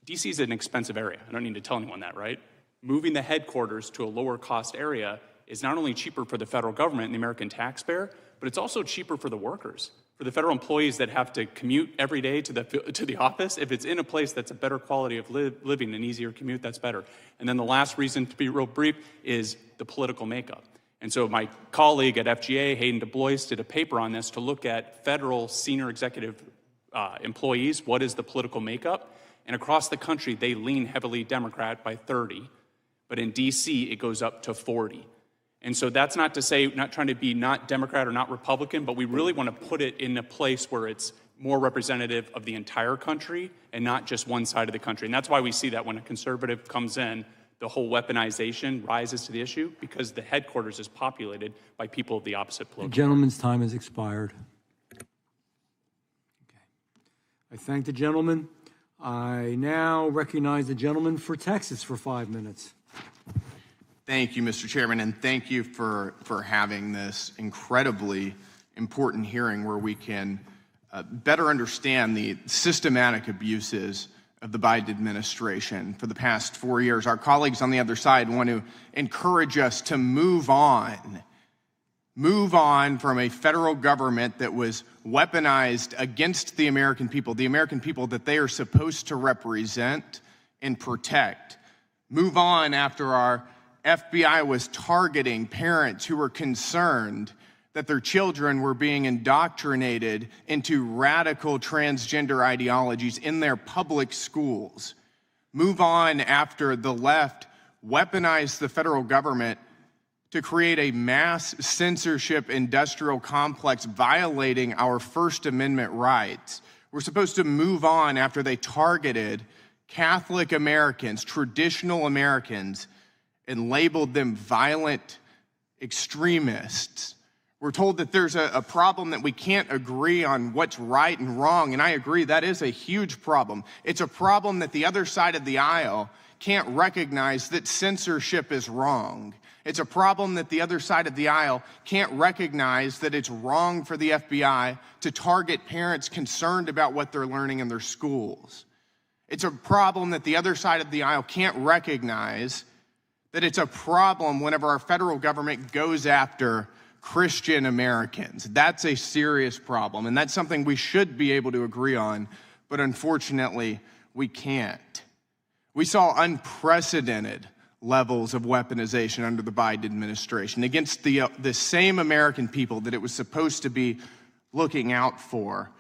[SPEAKER 5] DC is an expensive area. I don't need to tell anyone that, right? Moving the headquarters to a lower cost area is not only cheaper for the federal government and the American taxpayer, but it's also cheaper for the workers. For the federal employees that have to commute every day to the office, if it's in a place that's a better quality of living, an easier commute, that's better. And then the last reason, to be real brief, is the political makeup. And so my colleague at FGA, Hayden DeBlois, did a paper on this to look at federal senior executive employees. What is the political makeup? And across the country, they lean heavily Democrat by 30, but in DC, it goes up to 40. And so that's not to say, not trying to be not Democrat or not Republican, but we really want to put it in a place where it's more representative of the entire country and not just one side of the country. And that's why we see that when a conservative comes in, the whole weaponization rises to the issue because the headquarters is populated by people of the opposite political.
[SPEAKER 1] The gentleman's time has expired. Okay. I thank the gentleman. I now recognize the gentleman for Texas for 5 minutes.
[SPEAKER 13] Thank you, Mr. Chairman, and thank you for having this incredibly important hearing where we can better understand the systematic abuses of the Biden administration for the past 4 years. Our colleagues on the other side want to encourage us to move on from a federal government that was weaponized against the American people that they are supposed to represent and protect. Move on after our FBI was targeting parents who were concerned that their children were being indoctrinated into radical transgender ideologies in their public schools. Move on after the left weaponized the federal government to create a mass censorship industrial complex violating our First Amendment rights. We're supposed to move on after they targeted Catholic Americans, traditional Americans, and labeled them violent extremists. We're told that there's a problem that we can't agree on what's right and wrong, and I agree, that is a huge problem. It's a problem that the other side of the aisle can't recognize that censorship is wrong. It's a problem that the other side of the aisle can't recognize that it's wrong for the FBI to target parents concerned about what they're learning in their schools. It's a problem that the other side of the aisle can't recognize that it's a problem whenever our federal government goes after Christian Americans. That's a serious problem, and that's something we should be able to agree on, but unfortunately, we can't. We saw unprecedented levels of weaponization under the Biden administration against the same American people that it was supposed to be looking out for.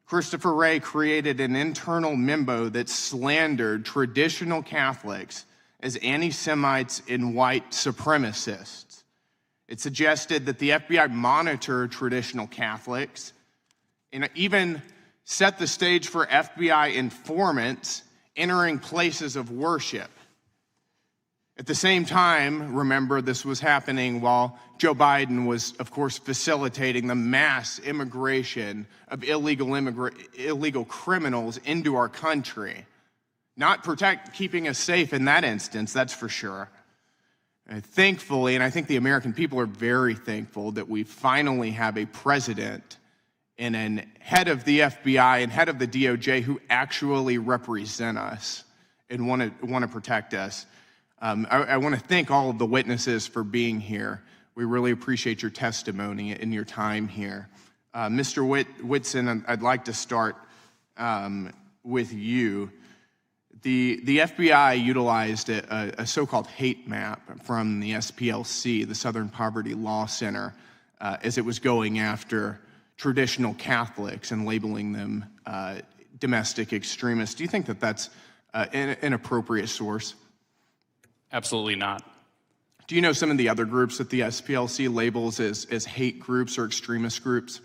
[SPEAKER 13] Christopher Wray created an internal memo that slandered traditional Catholics as anti-Semites and white supremacists. It suggested that the FBI monitor traditional Catholics and even set the stage for FBI informants entering places of worship. At the same time, remember, this was happening while Joe Biden was, of course, facilitating the mass immigration of illegal criminals into our country. Not keeping us safe in that instance, that's for sure. Thankfully, and I think the American people are very thankful that we finally have a president and a head of the FBI and head of the DOJ who actually represent us and want to protect us. I want to thank all of the witnesses for being here. We really appreciate your testimony and your time here. Mr. Whitson, I'd like to start with you. The FBI utilized a so-called hate map from the SPLC, the Southern Poverty Law Center, as it was going after traditional Catholics and labeling them domestic extremists. Do you think that that's an appropriate source?
[SPEAKER 5] Absolutely not.
[SPEAKER 13] Do you know some of the other groups that the SPLC labels as hate groups or extremist groups?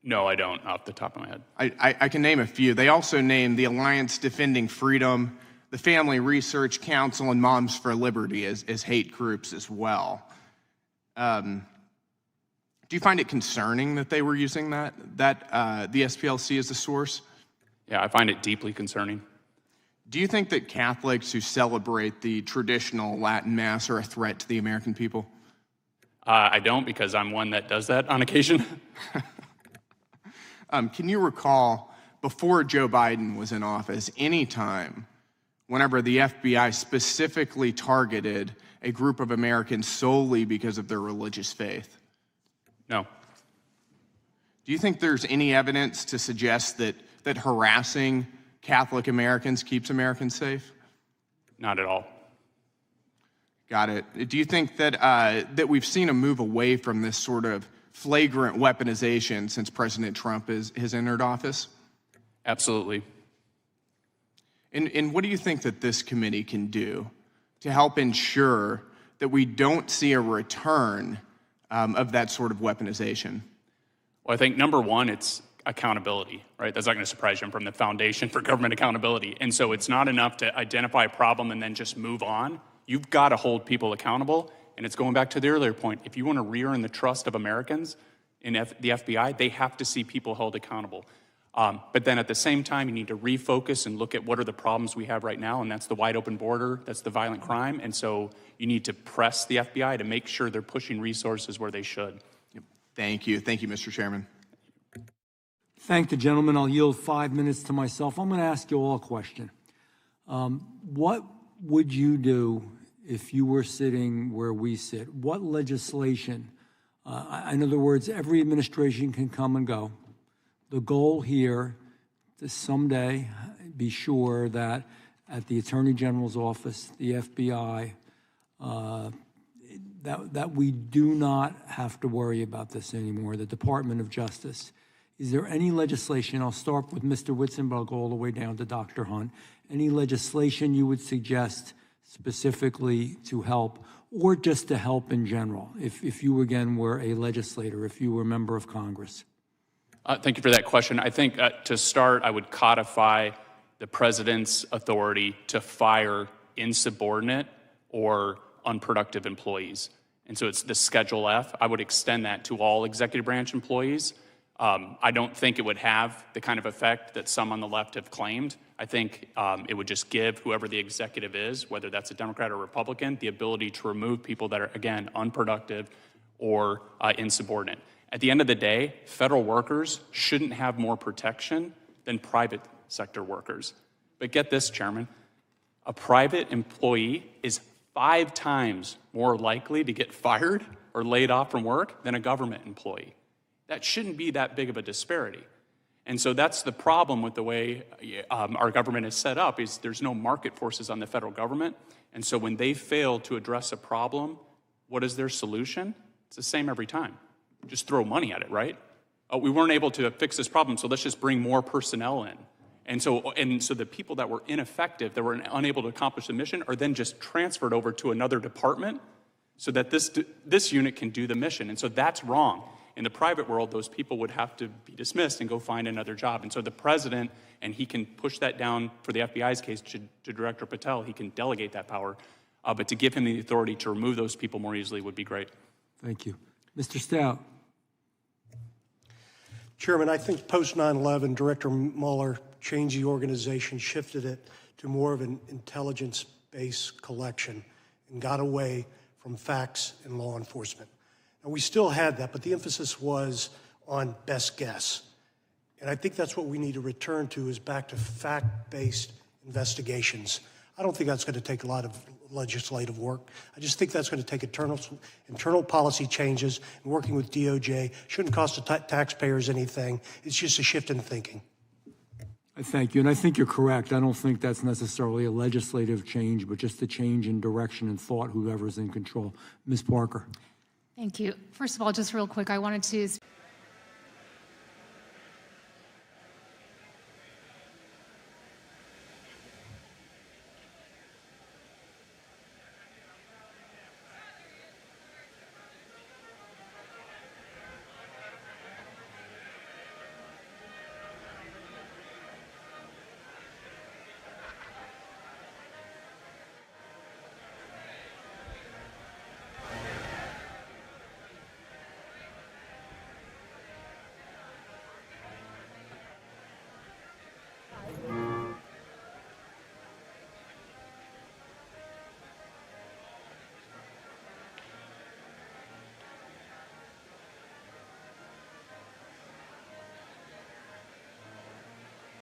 [SPEAKER 5] No, I don't, off the top of my head.
[SPEAKER 13] I can name a few. They also name the Alliance Defending Freedom, the Family Research Council, and Moms for Liberty as hate groups as well. Do you find it concerning that they were using that the SPLC as a source?
[SPEAKER 5] Yeah, I find it deeply concerning.
[SPEAKER 13] Do you think that Catholics who celebrate the traditional Latin Mass are a threat to the American people?
[SPEAKER 5] I don't, because I'm one that does that on occasion.
[SPEAKER 13] Can you recall before Joe Biden was in office, any time whenever the FBI specifically targeted a group of Americans solely because of their religious faith?
[SPEAKER 5] No.
[SPEAKER 13] Do you think there's any evidence to suggest that harassing Catholic Americans keeps Americans safe?
[SPEAKER 5] Not at all.
[SPEAKER 13] Got it. Do you think that that we've seen a move away from this sort of flagrant weaponization since President Trump has entered office?
[SPEAKER 5] Absolutely.
[SPEAKER 13] And what do you think that this committee can do to help ensure that we don't see a return of that sort of weaponization?
[SPEAKER 5] Well, I think number one, it's accountability, right? That's not going to surprise you. I'm from the Foundation for Government Accountability. And so it's not enough to identify a problem and then just move on. You've got to hold people accountable. And it's going back to the earlier point. If you want to re-earn the trust of Americans in the FBI, they have to see people held accountable. But then at the same time, you need to refocus and look at what are the problems we have right now, and that's the wide open border, that's the violent crime, and so you need to press the FBI to make sure they're pushing resources where they should.
[SPEAKER 13] Thank you. Thank you, Mr. Chairman.
[SPEAKER 1] Thank the gentleman. I'll yield 5 minutes to myself. I'm going to ask you all a question. What would you do if you were sitting where we sit? What legislation, in other words, every administration can come and go. The goal here to someday be sure that at the Attorney General's office, the FBI, that we do not have to worry about this anymore, the Department of Justice. Is there any legislation, I'll start with Mr. Whitson, but I'll go all the way down to Dr. Hunt, any legislation you would suggest specifically to help, or just to help in general, if you, again, were a legislator, if you were a member of Congress?
[SPEAKER 5] Thank you for that question. I think to start, I would codify the president's authority to fire insubordinate or unproductive employees. And so it's the Schedule F. I would extend that to all executive branch employees. I don't think it would have the kind of effect that some on the left have claimed. I think it would just give whoever the executive is, whether that's a Democrat or Republican, the ability to remove people that are, again, unproductive or insubordinate. At the end of the day, federal workers shouldn't have more protection than private sector workers. But get this, Chairman, a private employee is 5 times more likely to get fired or laid off from work than a government employee. That shouldn't be that big of a disparity. And so that's the problem with the way our government is set up, is there's no market forces on the federal government. And so when they fail to address a problem, what is their solution? It's the same every time. Just throw money at it, right? We weren't able to fix this problem, so let's just bring more personnel in. And so the people that were ineffective, that were unable to accomplish the mission, are then just transferred over to another department so that this unit can do the mission. And so that's wrong. In the private world, those people would have to be dismissed and go find another job. And so the president, and he can push that down for the FBI's case to Director Patel, he can delegate that power. But to give him the authority to remove those people more easily would be great.
[SPEAKER 1] Thank you. Mr. Stout.
[SPEAKER 6] Chairman, I think post 9/11, Director Mueller changed the organization, shifted it to more of an intelligence-based collection, and got away from facts and law enforcement. And we still had that, but the emphasis was on best guess. And I think that's what we need to return to, is back to fact-based investigations. I don't think that's going to take a lot of legislative work. I just think that's going to take internal policy changes, and working with DOJ. Shouldn't cost the taxpayers anything. It's just a shift in thinking.
[SPEAKER 1] I thank you, and I think you're correct. I don't think that's necessarily a legislative change, but just a change in direction and thought, whoever's in control. Ms. Parker.
[SPEAKER 7] Thank you. First of all, just real quick, I wanted to